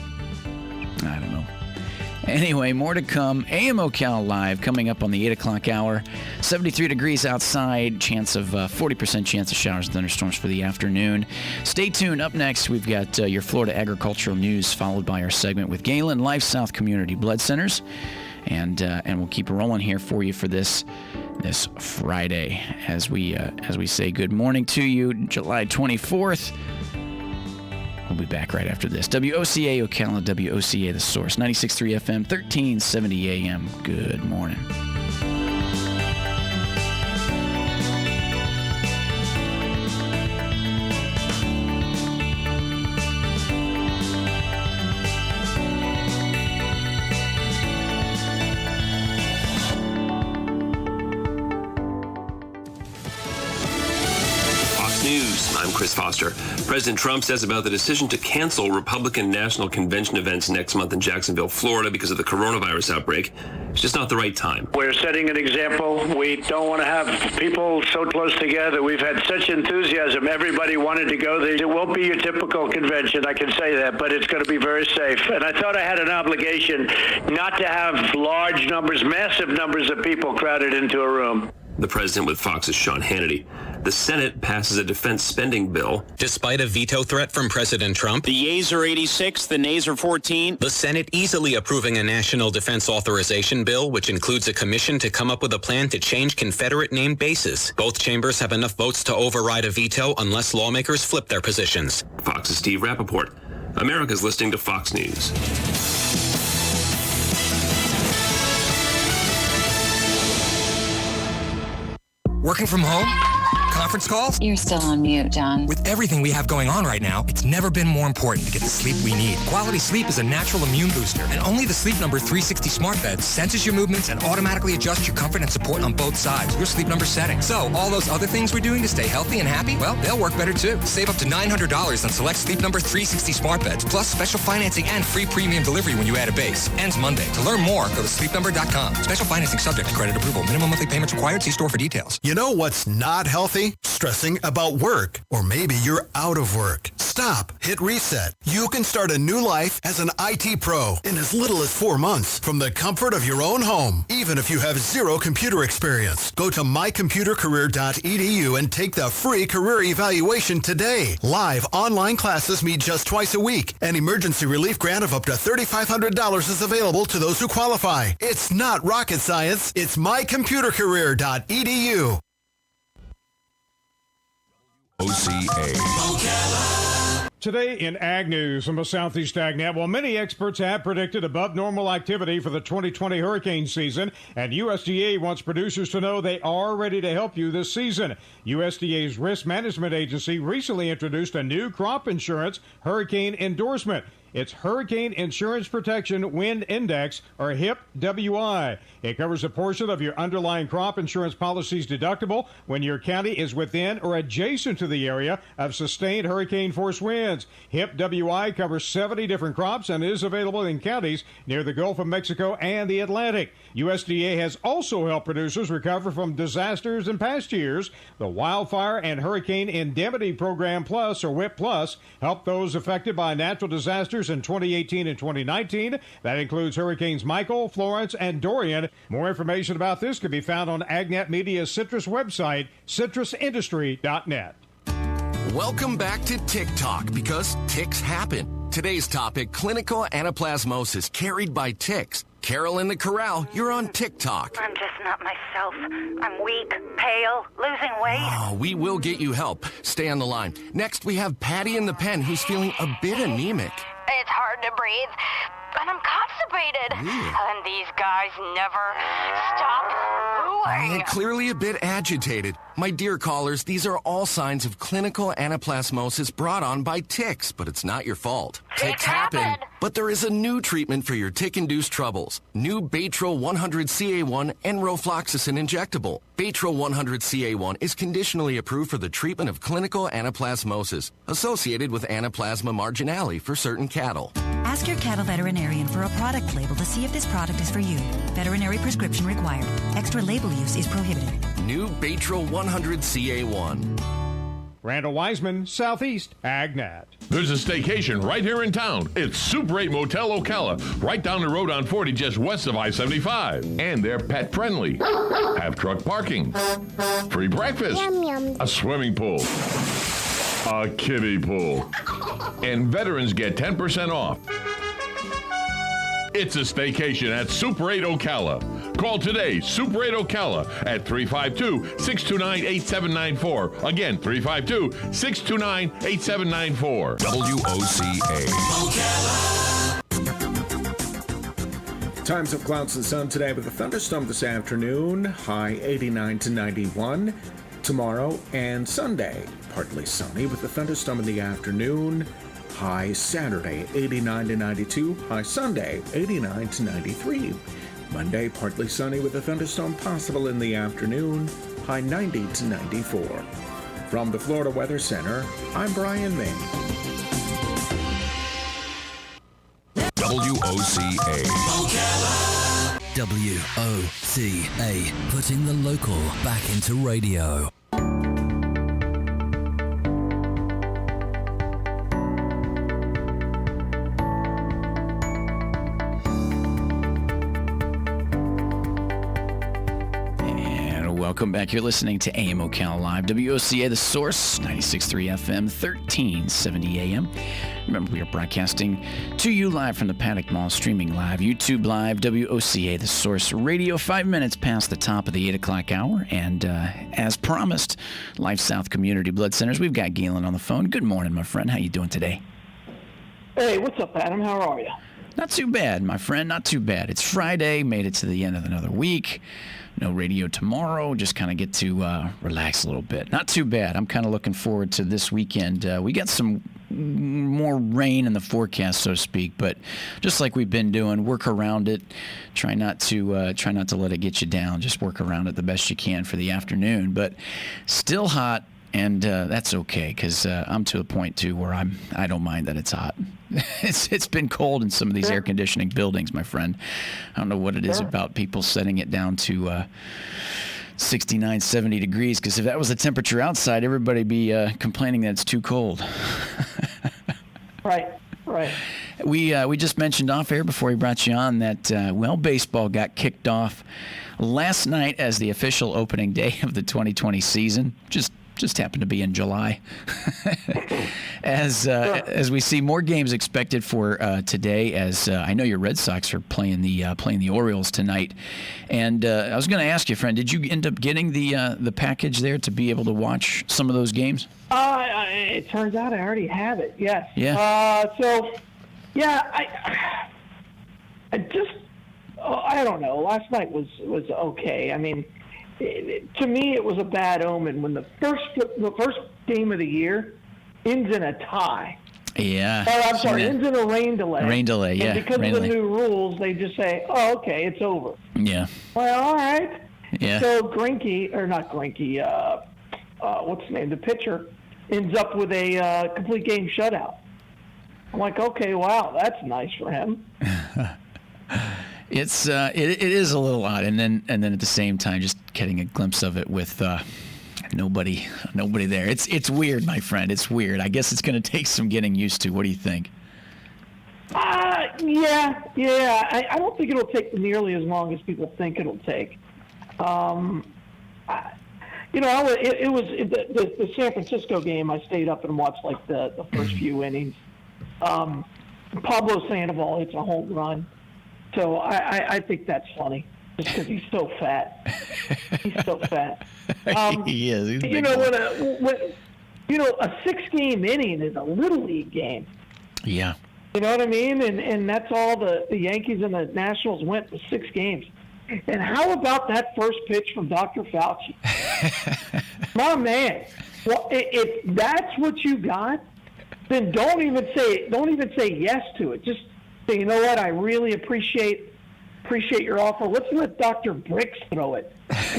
I don't know. Anyway, more to come. AM Ocala Live coming up on the 8 o'clock hour. 73 degrees outside. 40% chance of showers and thunderstorms for the afternoon. Stay tuned. Up next, we've got your Florida agricultural news, followed by our segment with Galen Life South Community Blood Centers. And we'll keep rolling here for you for this Friday as we say good morning to you, July 24th. We'll be back right after this. WOCA Ocala, WOCA The Source, 96.3 FM, 1370 AM. Good morning. I'm Chris Foster. President Trump says about the decision to cancel Republican National Convention events next month in Jacksonville, Florida because of the coronavirus outbreak. It's just not the right time. We're setting an example. We don't want to have people so close together. We've had such enthusiasm. Everybody wanted to go there. It won't be your typical convention, I can say that, but it's going to be very safe. And I thought I had an obligation not to have large numbers, massive numbers of people crowded into a room. The president with Fox's Sean Hannity. The Senate passes a defense spending bill. Despite a veto threat from President Trump, the yeas are 86, the nays are 14. The Senate easily approving a national defense authorization bill, which includes a commission to come up with a plan to change Confederate-named bases. Both chambers have enough votes to override a veto unless lawmakers flip their positions. Fox's Steve Rappaport. America's listening to Fox News. Working from home? Conference calls? You're still on mute, John. With everything we have going on right now, it's never been more important to get the sleep we need. Quality sleep is a natural immune booster, and only the Sleep Number 360 smart bed senses your movements and automatically adjusts your comfort and support on both sides, your Sleep Number setting. So all those other things we're doing to stay healthy and happy, well, they'll work better too. Save up to $900 on select Sleep Number 360 smart beds, plus special financing and free premium delivery when you add a base. Ends Monday. To learn more, go to sleepnumber.com. Special financing subject to credit approval. Minimum monthly payments required. See store for details. You know what's not healthy? Stressing about work. Or maybe you're out of work. Stop. Hit reset. You can start a new life as an IT pro in as little as 4 months from the comfort of your own home, even if you have zero computer experience. Go to mycomputercareer.edu and take the free career evaluation today. Live online classes meet just twice a week. An emergency relief grant of up to $3,500 is available to those who qualify. It's not rocket science. It's mycomputercareer.edu. OCA. Today in Ag News from the Southeast AgNet, well, many experts have predicted above normal activity for the 2020 hurricane season, and USDA wants producers to know they are ready to help you this season. USDA's Risk Management Agency recently introduced a new crop insurance hurricane endorsement. It's Hurricane Insurance Protection Wind Index, or HIP-WI. It covers a portion of your underlying crop insurance policy's deductible when your county is within or adjacent to the area of sustained hurricane-force winds. HIP-WI covers 70 different crops and is available in counties near the Gulf of Mexico and the Atlantic. USDA has also helped producers recover from disasters in past years. The Wildfire and Hurricane Indemnity Program Plus, or WIP Plus, helped those affected by natural disasters in 2018 and 2019. That includes Hurricanes Michael, Florence, and Dorian. More information about this can be found on AgNet Media's Citrus website, citrusindustry.net. Welcome back to TikTok, because ticks happen. Today's topic, clinical anaplasmosis carried by ticks. Carol in the Corral, you're on TikTok. I'm just not myself. I'm weak, pale, losing weight. Oh, we will get you help. Stay on the line. Next, we have Patty in the pen, who's feeling a bit anemic. It's hard to breathe, and I'm constipated. And these guys never stop booing. Clearly a bit agitated. My dear callers, these are all signs of clinical anaplasmosis brought on by ticks, but it's not your fault. Ticks happen. But there is a new treatment for your tick-induced troubles. New Baytril 100CA1 enrofloxacin injectable. Baytril 100CA1 is conditionally approved for the treatment of clinical anaplasmosis associated with Anaplasma marginale for certain cattle. Ask your cattle veterinarian for a product label to see if this product is for you. Veterinary prescription required. Extra label use is prohibited. New Baytril 100CA1. Randall Wiseman, Southeast AgNet. There's a staycation right here in town. It's Super 8 Motel Ocala, right down the road on 40 just west of I-75. And they're pet friendly. Have truck parking. Free breakfast. Yum, yum. A swimming pool. A kiddie pool. And veterans get 10% off. It's a staycation at Super 8 Ocala. Call today, Super 8 Ocala, at 352-629-8794. Again, 352-629-8794. WOCA. Times of clouds and sun today with a thunderstorm this afternoon. High 89 to 91. Tomorrow and Sunday, partly sunny with a thunderstorm in the afternoon. High Saturday, 89 to 92. High Sunday, 89 to 93. Monday, partly sunny with a thunderstorm possible in the afternoon. High 90 to 94. From the Florida Weather Center, I'm Brian May. WOCA. WOCA, putting the local back into radio. Welcome back. You're listening to AM Ocala Live, WOCA, The Source, 96.3 FM, 1370 AM. Remember, we are broadcasting to you live from the Paddock Mall, streaming live, YouTube Live, WOCA, The Source Radio, 5 minutes past the top of the 8 o'clock hour. And as promised, Life South Community Blood Centers, we've got Galen on the phone. Good morning, my friend. How you doing today? Hey, what's up, Adam? How are you? Not too bad, my friend. Not too bad. It's Friday. Made it to the end of another week. No radio tomorrow. Just kind of get to relax a little bit. Not too bad. I'm kind of looking forward to this weekend. We got some more rain in the forecast, so to speak, but just like we've been doing, work around it. Try not to let it get you down. Just work around it the best you can for the afternoon. But still hot. And that's okay, because I'm to a point, too, where I don't mind that it's hot. It's been cold in some of these air conditioning buildings, my friend. I don't know what it is about people setting it down to 69, 70 degrees, because if that was the temperature outside, everybody would be complaining that it's too cold. Right. We just mentioned off air before we brought you on that, baseball got kicked off last night as the official opening day of the 2020 season. Just happened to be in July. As we see more games expected for today, as I know your Red Sox are playing the Orioles tonight, and I was going to ask you, friend, did you end up getting the package there to be able to watch some of those games? It turns out I already have it. Yes. Yeah. I don't know. Last night was okay. I mean, to me, it was a bad omen when the first game of the year ends in a tie. Yeah. Oh, I'm sorry. Ends in a rain delay. Rain delay, yeah. And because rain of the delay. new rules, they just say, "Oh, okay, it's over." Yeah. Well, all right. Yeah. So Greinke, or not Greinke, what's his name? The pitcher ends up with a complete game shutout. I'm like, okay, wow, that's nice for him. It's it is a little odd, and then at the same time, just getting a glimpse of it with nobody there. It's weird, my friend. It's weird. I guess it's going to take some getting used to. What do you think? Yeah. I don't think it'll take nearly as long as people think it'll take. It was the San Francisco game. I stayed up and watched like the first few innings. Pablo Sandoval hits a home run, so I think that's funny just because he's so fat. He's so fat. He is. He's you know when a 6-game inning is a little league game. Yeah. You know what I mean? And that's all the Yankees and the Nationals went for 6 games. And how about that first pitch from Dr. Fauci? My man. Well, if that's what you got, then don't even say yes to it. Just say, you know what? I really appreciate your offer. Let's let Dr. Bricks throw it.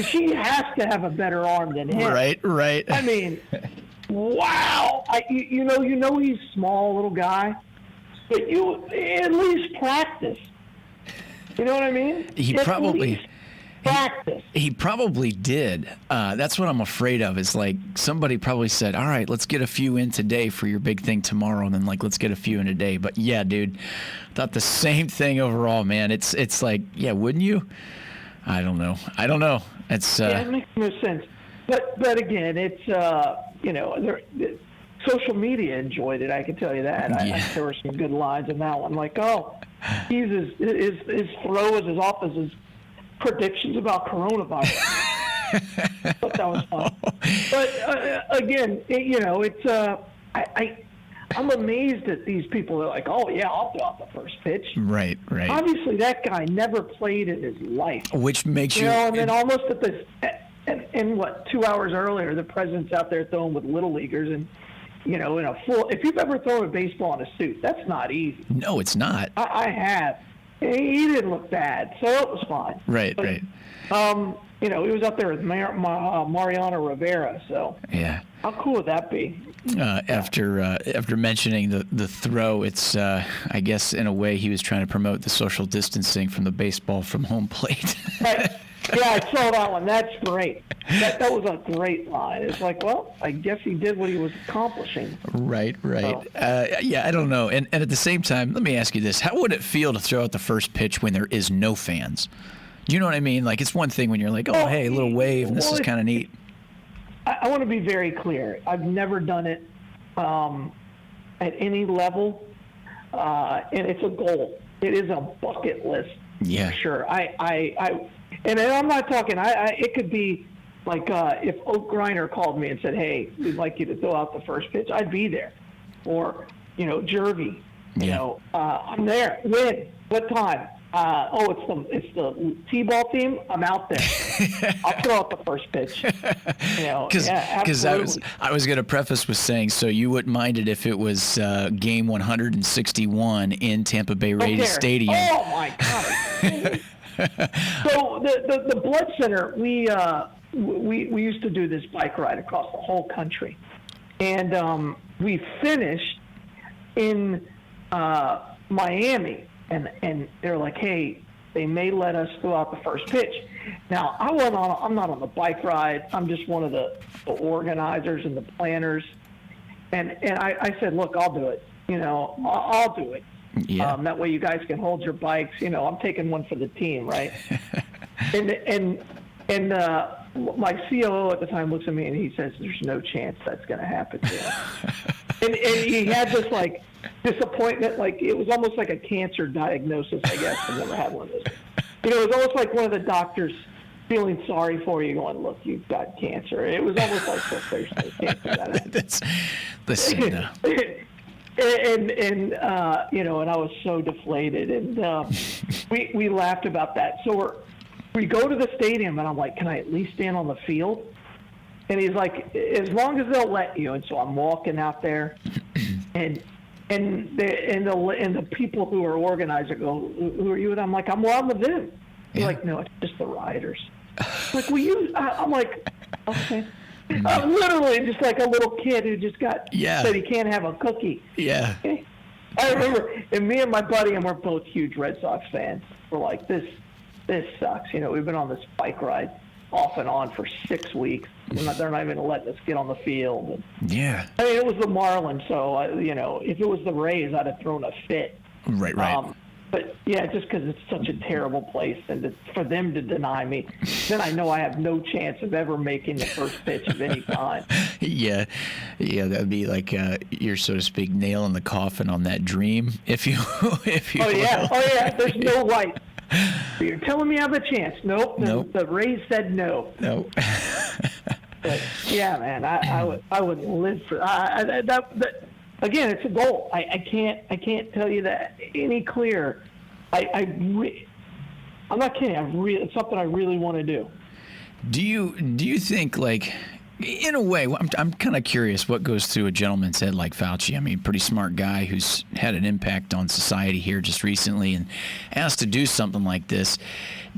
She has to have a better arm than him. Right. I mean, wow. You know he's small, little guy, but you at least practice. You know what I mean? He probably did. That's what I'm afraid of. Is like somebody probably said, "All right, let's get a few in today for your big thing tomorrow," and then like let's get a few in today. But yeah, dude, thought the same thing overall, man. It's like, yeah, wouldn't you? I don't know. It's it makes no sense. But again, it's social media enjoyed it. I can tell you that. Yeah. There were some good lines in that one. Like, oh, his throw is as off as his predictions about coronavirus. I thought that was fun. But again, I'm amazed that these people are like, oh yeah, I'll throw out the first pitch. Right. Obviously, that guy never played in his life. Which makes you. And then almost at the and 2 hours earlier, the president's out there throwing with little leaguers and. In a full. If you've ever thrown a baseball in a suit, that's not easy. No, it's not. I have. He didn't look bad, so it was fine. Right. He was up there with Mariano Rivera, so yeah. How cool would that be? After mentioning the throw, it's I guess in a way he was trying to promote the social distancing from the baseball from home plate. Right. Yeah, I saw that one. That's great. That was a great line. It's like, well, I guess he did what he was accomplishing. Right. So. Yeah, I don't know. And at the same time, let me ask you this. How would it feel to throw out the first pitch when there is no fans? Do you know what I mean? Like, it's one thing when you're like, oh, hey, a little wave, and this is kind of neat. I want to be very clear. I've never done it at any level, and it's a goal. It is a bucket list. Yeah. For sure. And I'm not talking. It could be like if Oak Griner called me and said, "Hey, we'd like you to throw out the first pitch," I'd be there. Or Jervy. I'm there. When? What time? It's the T-ball team. I'm out there. I'll throw out the first pitch. Because I was going to preface with saying, so you wouldn't mind it if it was game 161 in Tampa Bay Rays Stadium. Oh my God. So the Blood Center, we used to do this bike ride across the whole country, and we finished in Miami, and they're like, hey, they may let us throw out the first pitch. Now I'm not on the bike ride. I'm just one of the organizers and the planners, and I said, look, I'll do it. I'll do it. Yeah. That way you guys can hold your bikes. I'm taking one for the team, right? and my COO at the time looks at me and he says, "There's no chance that's going to happen." and he had this like disappointment, like it was almost like a cancer diagnosis. I guess I've never had one of those. It was almost like one of the doctors feeling sorry for you, going, "Look, you've got cancer." It was almost like, "So there's no chance of that." Listen. And I was so deflated, and we laughed about that. So we go to the stadium, and I'm like, can I at least stand on the field? And he's like, as long as they'll let you. And so I'm walking out there, and And the people who are organizing go, who are you? And I'm like, I'm with them. They're like, no, it's just the rioters. Like, will you? I'm like, okay. I'm literally just like a little kid who just said he can't have a cookie. Yeah. Okay? I remember, and me and my buddy, and we're both huge Red Sox fans, we're like, this sucks. We've been on this bike ride off and on for 6 weeks. They're not even letting us get on the field. Yeah. I mean, it was the Marlins, so, if it was the Rays, I'd have thrown a fit. Right. But, yeah, just because it's such a terrible place, and for them to deny me, then I know I have no chance of ever making the first pitch of any kind. Yeah, that would be like you're, so to speak, nail in the coffin on that dream, if you Oh, yeah, there's no right. You're telling me I have a chance. Nope. The Rays said no. No. But, yeah, man, I would live for that. Again, it's a goal. I can't tell you that any clearer. I'm not kidding. It's something I really want to do. Do you think, like, in a way, I'm kind of curious what goes through a gentleman's head like Fauci? I mean, pretty smart guy who's had an impact on society here just recently and asked to do something like this.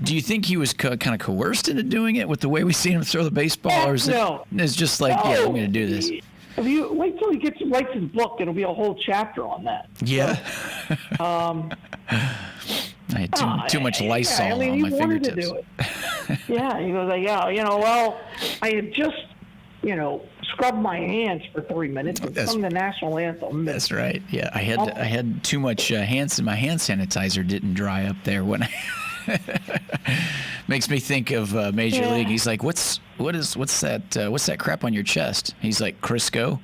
Do you think he was kind of coerced into doing it with the way we see him throw the baseball, or is it's just like, yeah, I'm going to do this? If you wait till he writes his book, it'll be a whole chapter on that. Yeah. So, I had too much Lysol on my fingertips. To do it. Yeah, he goes, well, I had just, scrubbed my hands for 3 minutes and sung the national anthem. That's right. Yeah, I had too much my hand sanitizer didn't dry up there when I. Makes me think of Major League. He's like, what's that crap on your chest? He's like, Crisco,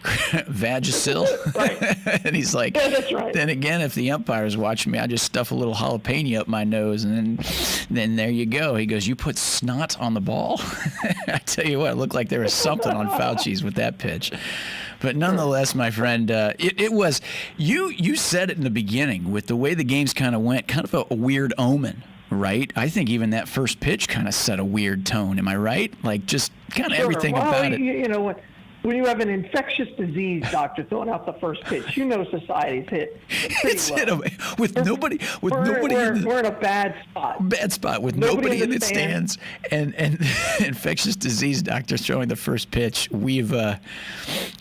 Vagisil. Right. And he's like, that's right. Then again, if the umpire's watching me, I just stuff a little jalapeno up my nose, and then there you go. He goes, you put snot on the ball? I tell you what, it looked like there was something on Fauci's with that pitch. But nonetheless, my friend, it was, you said it in the beginning with the way the games kind of went, kind of a weird omen, right? I think even that first pitch kind of set a weird tone. Am I right? Like, just kind of everything about it. When you have an infectious disease doctor throwing out the first pitch, society's hit. It's hit with nobody. We're in a bad spot. Bad spot with nobody in the stands, and infectious disease doctor throwing the first pitch. We've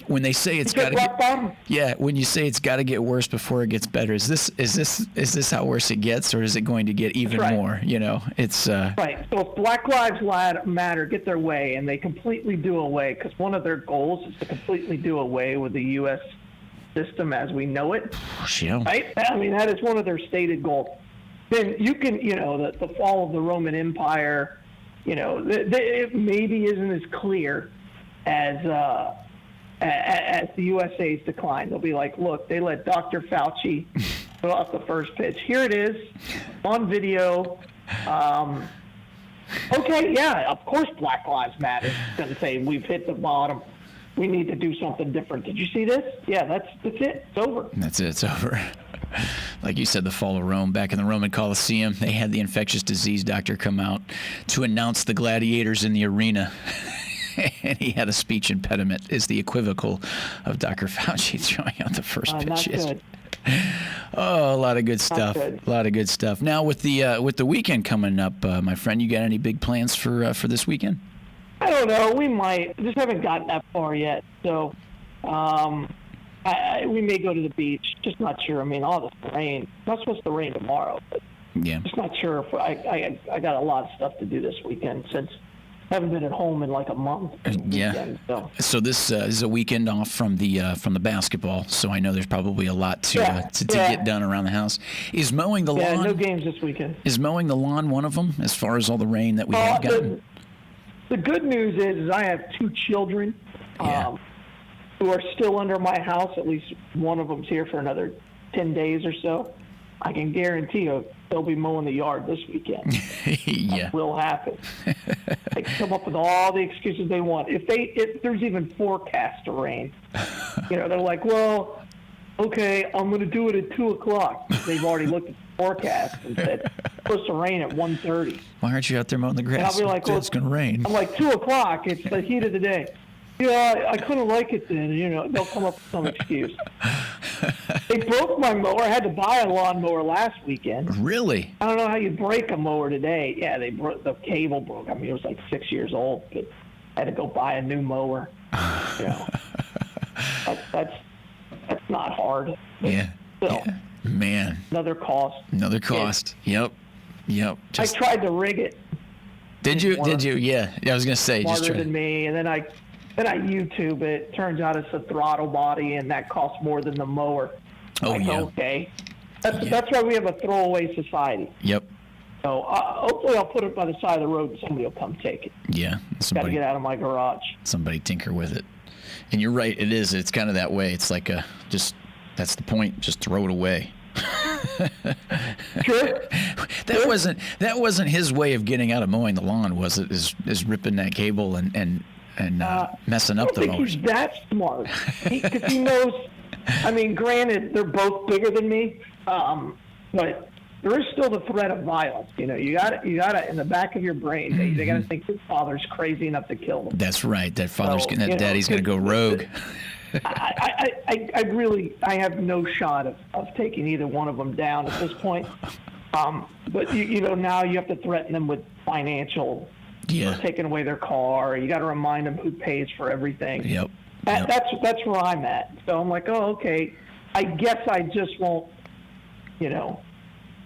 when they say it's got to get, yeah, when you say it's got to get worse before it gets better, is this how worse it gets, or is it going to get even more? It's right. So if Black Lives Matter get their way and they completely do away, because one of their goals is to completely do away with the U.S. system as we know it. Yeah. Right? I mean, that is one of their stated goals. Then you can, the fall of the Roman Empire, it maybe isn't as clear as the USA's decline. They'll be like, look, they let Dr. Fauci put off the first pitch. Here it is on video. Okay, yeah, of course Black Lives Matter is going to say we've hit the bottom. We need to do something different. Did you see this? Yeah, that's it. It's over. That's it. It's over. Like you said, the fall of Rome. Back in the Roman Colosseum, they had the infectious disease doctor come out to announce the gladiators in the arena. And he had a speech impediment, is the equivocal of Dr. Fauci throwing out the first pitch. Good. Oh, a lot of good stuff. A lot of good stuff. Now, with the weekend coming up, my friend, you got any big plans for this weekend? I don't know. We might. Just haven't gotten that far yet. So we may go to the beach. Just not sure. I mean, all this rain. It's not supposed to rain tomorrow. But just not sure if I got a lot of stuff to do this weekend since I haven't been at home in like a month. So this is a weekend off from the basketball. So I know there's probably a lot to get done around the house. Is mowing the lawn? Yeah, no games this weekend. Is mowing the lawn one of them? As far as all the rain that we have gotten. The good news is I have 2 children who are still under my house. At least one of them's here for another 10 days or so. I can guarantee you they'll be mowing the yard this weekend. That will happen. They can come up with all the excuses they want. If there's even forecast to rain, they're like, well, okay, I'm going to do it at 2 o'clock. They've already looked at the forecast and said it's supposed to rain at 1:30. Why aren't you out there mowing the grass? And I'll be like, well, it's going to rain. I'm like, 2 o'clock. It's the heat of the day. Yeah, I couldn't like it then. They'll come up with some excuse. They broke my mower. I had to buy a lawnmower last weekend. Really? I don't know how you break a mower today. Yeah, they broke the cable broke. I mean, it was like 6 years old, but I had to go buy a new mower. You know, that's not hard. Yeah. Still, yeah. Man. Another cost. Yep. I tried to rig it. Did you? Yeah. I was gonna say Smarter than me, and then I YouTube it. Turns out it's a throttle body, and that costs more than the mower. Oh, like, yeah. Okay. That's why we have a throwaway society. Yep. So hopefully I'll put it by the side of the road and somebody will come take it. Yeah. Got to get out of my garage. Somebody tinker with it. And you're right. It is. It's kind of that way. It's like that's the point. Just throw it away. Sure. That wasn't his way of getting out of mowing the lawn, was it? Is ripping that cable and messing up the mowers. I don't think he's that smart. Because he knows. I mean, granted, they're both bigger than me, but there is still the threat of violence. You know, you got to in the back of your brain. They got to think his father's crazy enough to kill them. That's right. That daddy's going to go rogue. I really have no shot of taking either one of them down at this point. But you know, now you have to threaten them with financial, taking away their car. You got to remind them who pays for everything. Yep. That's where I'm at. So I'm like, oh, okay. I guess I just won't,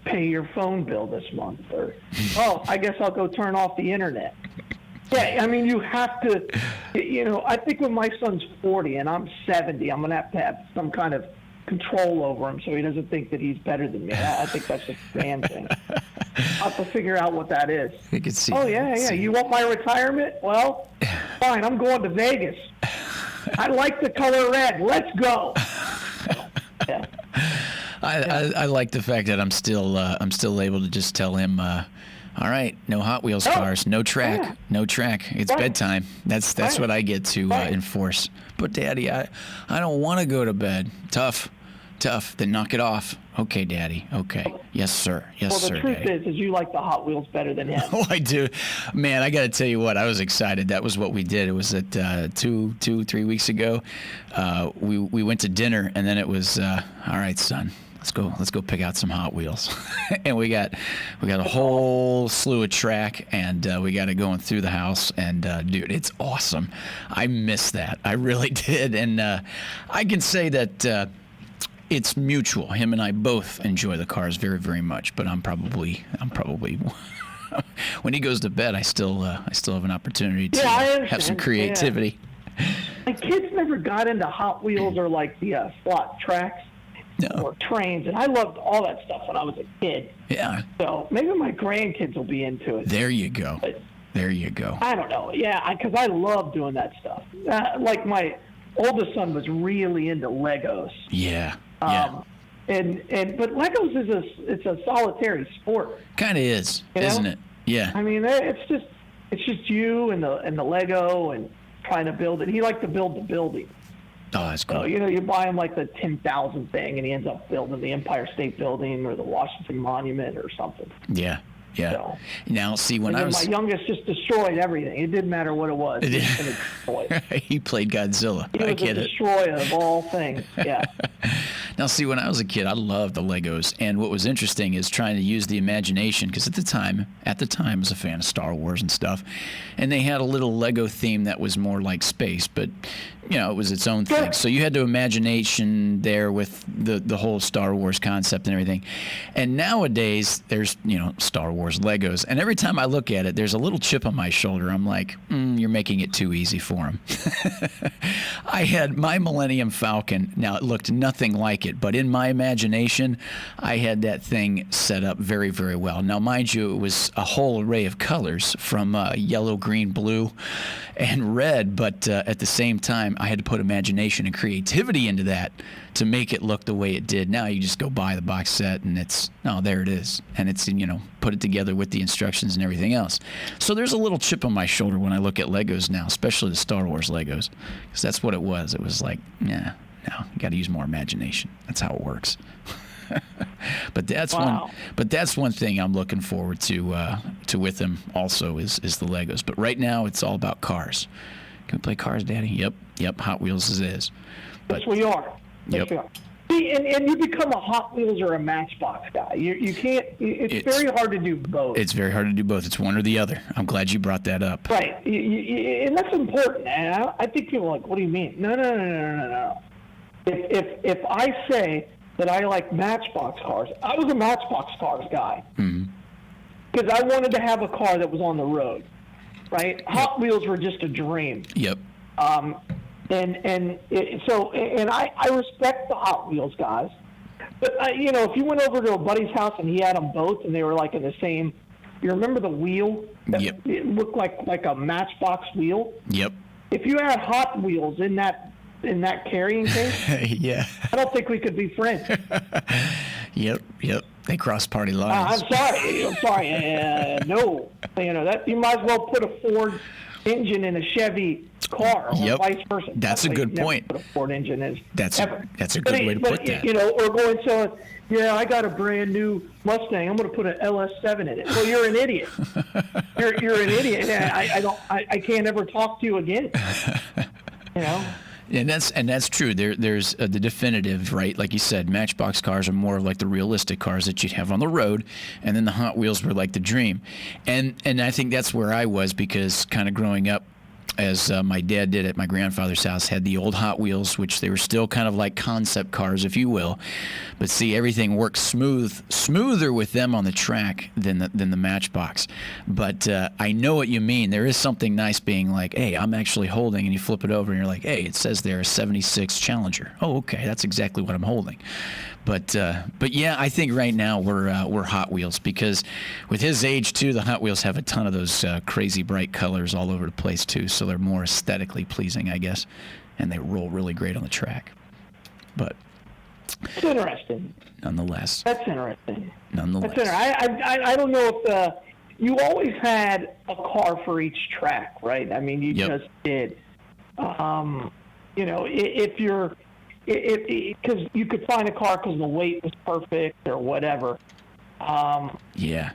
pay your phone bill this month, or I guess I'll go turn off the internet. Yeah, I mean, you have to, I think when my son's 40 and I'm 70, I'm going to have some kind of control over him so he doesn't think that he's better than me. I think that's a man thing. I'll have to figure out what that is. You can see. Oh, yeah. You want my retirement? Well, fine, I'm going to Vegas. I like the color red. Let's go. Yeah. I like the fact that I'm still able to just tell him, all right, no Hot Wheels cars, no track. It's bedtime. That's what I get to enforce. But Daddy, I don't want to go to bed. Tough. Then knock it off. Okay, Daddy. Okay. Yes, sir. Yes, sir. Well, the truth is you like the Hot Wheels better than him. Oh, I do. Man, I got to tell you what. I was excited. That was what we did. It was at 3 weeks ago. We went to dinner, and then it was all right, son. Let's go pick out some Hot Wheels. And we got a whole slew of track, and we got it going through the house. And dude, it's awesome. I miss that. I really did. And I can say that it's mutual. Him and I both enjoy the cars very, very much. But I'm probably when he goes to bed, I still have an opportunity to have some creativity. Yeah. My kids never got into Hot Wheels or like the slot tracks. No. Or trains, and I loved all that stuff when I was a kid. Yeah. So maybe my grandkids will be into it. There you go. There you go. I don't know. Yeah, because I love doing that stuff. Like my oldest son was really into Legos. Yeah. But Legos it's a solitary sport. Kind of is, isn't it? Yeah. I mean, it's just you and the Lego and trying to build it. He liked to build the building. Oh, that's cool. So, you buy him like the 10,000 thing, and he ends up building the Empire State Building or the Washington Monument or something. Yeah. So, now, see, when my youngest just destroyed everything. It didn't matter what it was. He was going to destroy it. He played Godzilla. He was a destroyer of all things. Yeah. Now, see, when I was a kid, I loved the Legos, and what was interesting is trying to use the imagination, because at the time, I was a fan of Star Wars and stuff, and they had a little Lego theme that was more like space, but it was its own thing. So you had to imagination there with the whole Star Wars concept and everything. And nowadays, there's Star Wars Legos, and every time I look at it, there's a little chip on my shoulder. I'm like, you're making it too easy for them. I had my Millennium Falcon. Now, it looked nothing like it, but in my imagination, I had that thing set up very, very well. Now, mind you, it was a whole array of colors from yellow, green, blue, and red, but at the same time, I had to put imagination and creativity into that to make it look the way it did. Now you just go buy the box set, and there it is. And it's, put it together with the instructions and everything else. So there's a little chip on my shoulder when I look at Legos now, especially the Star Wars Legos, because that's what it was. It was like, no, you got to use more imagination. That's how it works. But that's one thing I'm looking forward to with him also is the Legos. But right now it's all about cars. Can we play cars, Daddy? Yep. Hot Wheels is. Yes, we are. Yes, we are. See, and you become a Hot Wheels or a Matchbox guy. You can't. It's very hard to do both. It's very hard to do both. It's one or the other. I'm glad you brought that up. Right, and that's important. And I think people are like, what do you mean? No. If I say that I like Matchbox cars, I was a Matchbox cars guy because I wanted to have a car that was on the road. Right, Hot Wheels were just a dream. Yep. And I respect the Hot Wheels guys, but if you went over to a buddy's house and he had them both and they were like in the same, you remember the wheel? Yep. It looked like a Matchbox wheel. Yep. If you had Hot Wheels in that carrying case, yeah, I don't think we could be friends. Yep. They cross party lines. I'm sorry. No, that you might as well put a Ford engine in a Chevy car, or vice versa. That's a good point. Put a Ford engine in. That's a good way to put that. Or going so. Yeah, I got a brand new Mustang. I'm going to put an LS7 in it. Well, you're an idiot. You're an idiot. I can't ever talk to you again. And that's true. There's the definitive, right? Like you said, Matchbox cars are more like the realistic cars that you'd have on the road, and then the Hot Wheels were like the dream. And I think that's where I was, because kind of growing up, as my dad did at my grandfather's house, had the old Hot Wheels, which they were still kind of like concept cars, if you will. But see, everything works smoother with them on the track than the Matchbox. But I know what you mean. There is something nice being like, hey, I'm actually holding, and you flip it over and you're like, hey, it says there a 76 Challenger. Oh, okay, that's exactly what I'm holding. But yeah, I think right now we're Hot Wheels, because with his age too, the Hot Wheels have a ton of those crazy bright colors all over the place too, so they're more aesthetically pleasing, I guess, and they roll really great on the track. But it's interesting. Nonetheless. That's interesting. Nonetheless. That's interesting. I don't know if you always had a car for each track, right? I mean, you just did. If you're because you could find a car because the weight was perfect or whatever. Yeah.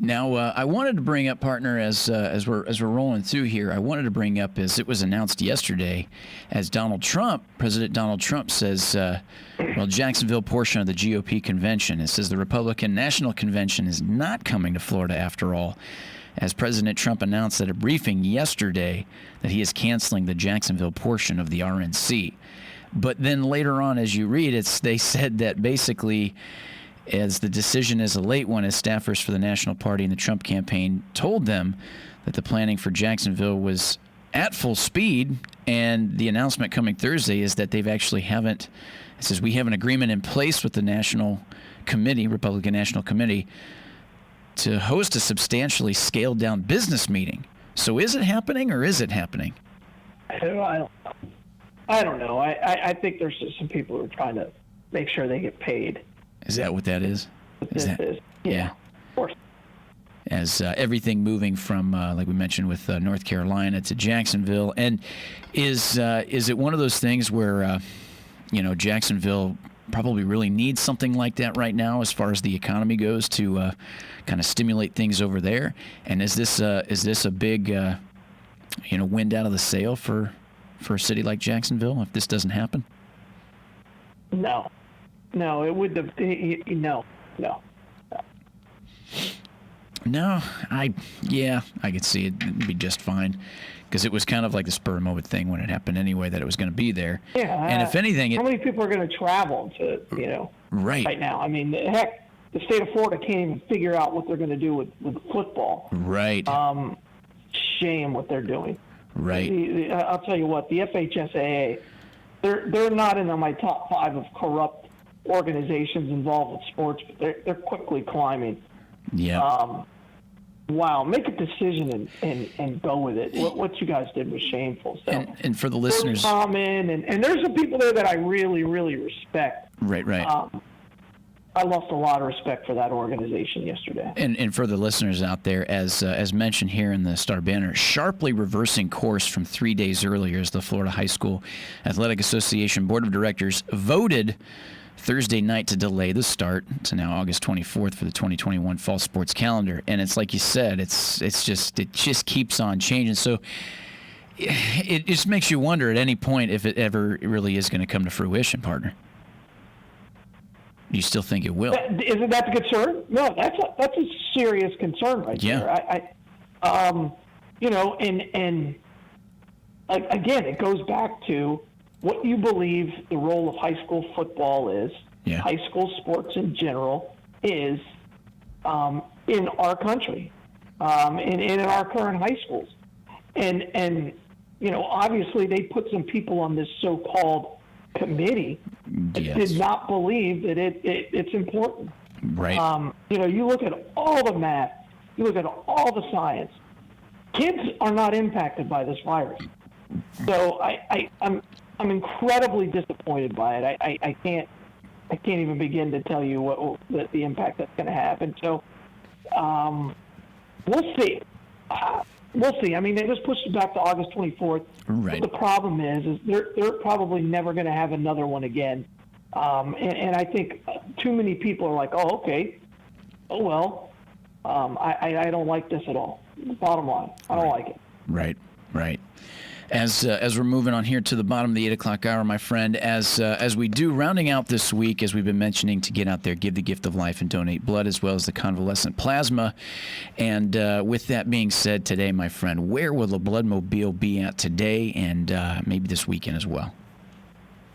Now, I wanted to bring up, partner, as we're rolling through here, I wanted to bring up, as it was announced yesterday, as President Donald Trump says, Jacksonville portion of the GOP convention, it says the Republican National Convention is not coming to Florida after all, as President Trump announced at a briefing yesterday that he is canceling the Jacksonville portion of the RNC. But then later on, as you read, they said that basically, as the decision is a late one, as staffers for the National Party and the Trump campaign told them that the planning for Jacksonville was at full speed, and the announcement coming Thursday is that they've actually haven't. It says we have an agreement in place with the National Committee, Republican National Committee, to host a substantially scaled down business meeting. So is it happening, or is it happening? I don't know. I think there's just some people who are trying to make sure they get paid. Is that what that is? Yeah. Of course. As everything moving from, like we mentioned, with North Carolina to Jacksonville, and is it one of those things where, Jacksonville probably really needs something like that right now, as far as the economy goes, to kind of stimulate things over there? And is this a big, wind out of the sail for a city like Jacksonville if this doesn't happen? No, it would have. No. No, I could see it. It'd be just fine, because it was kind of like the spur of the moment thing when it happened anyway, that it was going to be there. Yeah. And if anything, how many people are going to travel to right now? I mean, heck, the state of Florida can't even figure out what they're going to do with football. Right. Shame what they're doing. Right. I'll tell you what, the FHSAA, they're not in my top 5 of corrupt organizations involved with sports, but they're quickly climbing. Yeah. Wow, make a decision and go with it. What you guys did was shameful. So, and for the listeners, common, and there's some people there that I really, really respect. Right. I lost a lot of respect for that organization yesterday. And for the listeners out there, as mentioned here in the Star Banner, sharply reversing course from 3 days earlier, as the Florida High School Athletic Association Board of Directors voted Thursday night to delay the start to now August 24th for the 2021 fall sports calendar. And it's like you said, it just keeps on changing. So it just makes you wonder at any point if it ever really is going to come to fruition, partner. Do you still think it will? Isn't that the concern? No, that's a serious concern right there. And again, it goes back to what you believe the role of high school football is, high school sports in general is in our country, and in our current high schools. And obviously they put some people on this so-called committee that did not believe that it's important. Right. You look at all the math, you look at all the science. Kids are not impacted by this virus. So I'm incredibly disappointed by it. I can't even begin to tell you what the impact that's going to have. And so we'll see. We'll see. I mean, they just pushed it back to August 24th. Right. But the problem is they're probably never going to have another one again. And I think too many people are like, oh, okay. Oh, well, I don't like this at all. Bottom line, I don't like it. Right. As we're moving on here to the bottom of the 8 o'clock hour, my friend, as we do, rounding out this week, as we've been mentioning, to get out there, give the gift of life and donate blood as well as the convalescent plasma. And with that being said, today, my friend, where will the Bloodmobile be at today and maybe this weekend as well?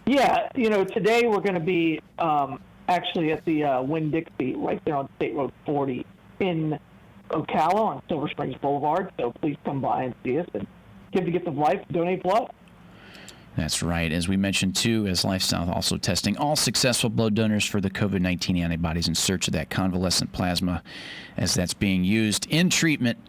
Yeah, today we're going to be actually at the Winn-Dixie right there on State Road 40 in Ocala on Silver Springs Boulevard. So please come by and see us and give the gift of life, donate blood. That's right. As we mentioned, too, as Lifestyle also testing all successful blood donors for the COVID-19 antibodies in search of that convalescent plasma as that's being used in treatment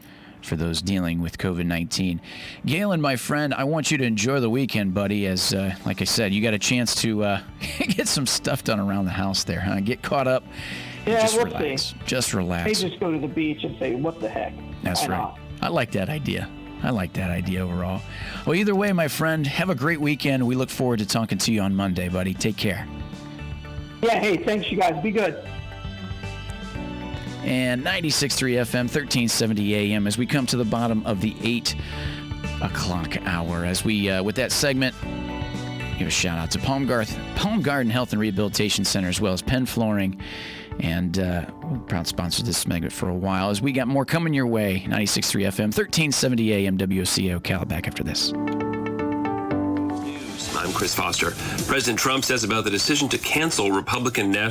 for those dealing with COVID-19. Galen, my friend, I want you to enjoy the weekend, buddy, as, like I said, you got a chance to get some stuff done around the house there, huh? Get caught up. Yeah, just we'll relax. see. Just relax. They just go to the beach and say, what the heck? That's Why right. not? I like that idea. Overall. Well, either way, my friend, have a great weekend. We look forward to talking to you on Monday, buddy. Take care. Yeah, hey, thanks, you guys. Be good. And 96.3 FM, 1370 AM, as we come to the bottom of the 8 o'clock hour. As we, with that segment, give a shout out to Palm Garden Health and Rehabilitation Center, as well as Penn Flooring, and proud sponsors of this segment for a while. As we got more coming your way, 96.3 FM, 1370 AM, WOCA Ocala. Back after this. I'm Chris Foster. President Trump says about the decision to cancel Republican National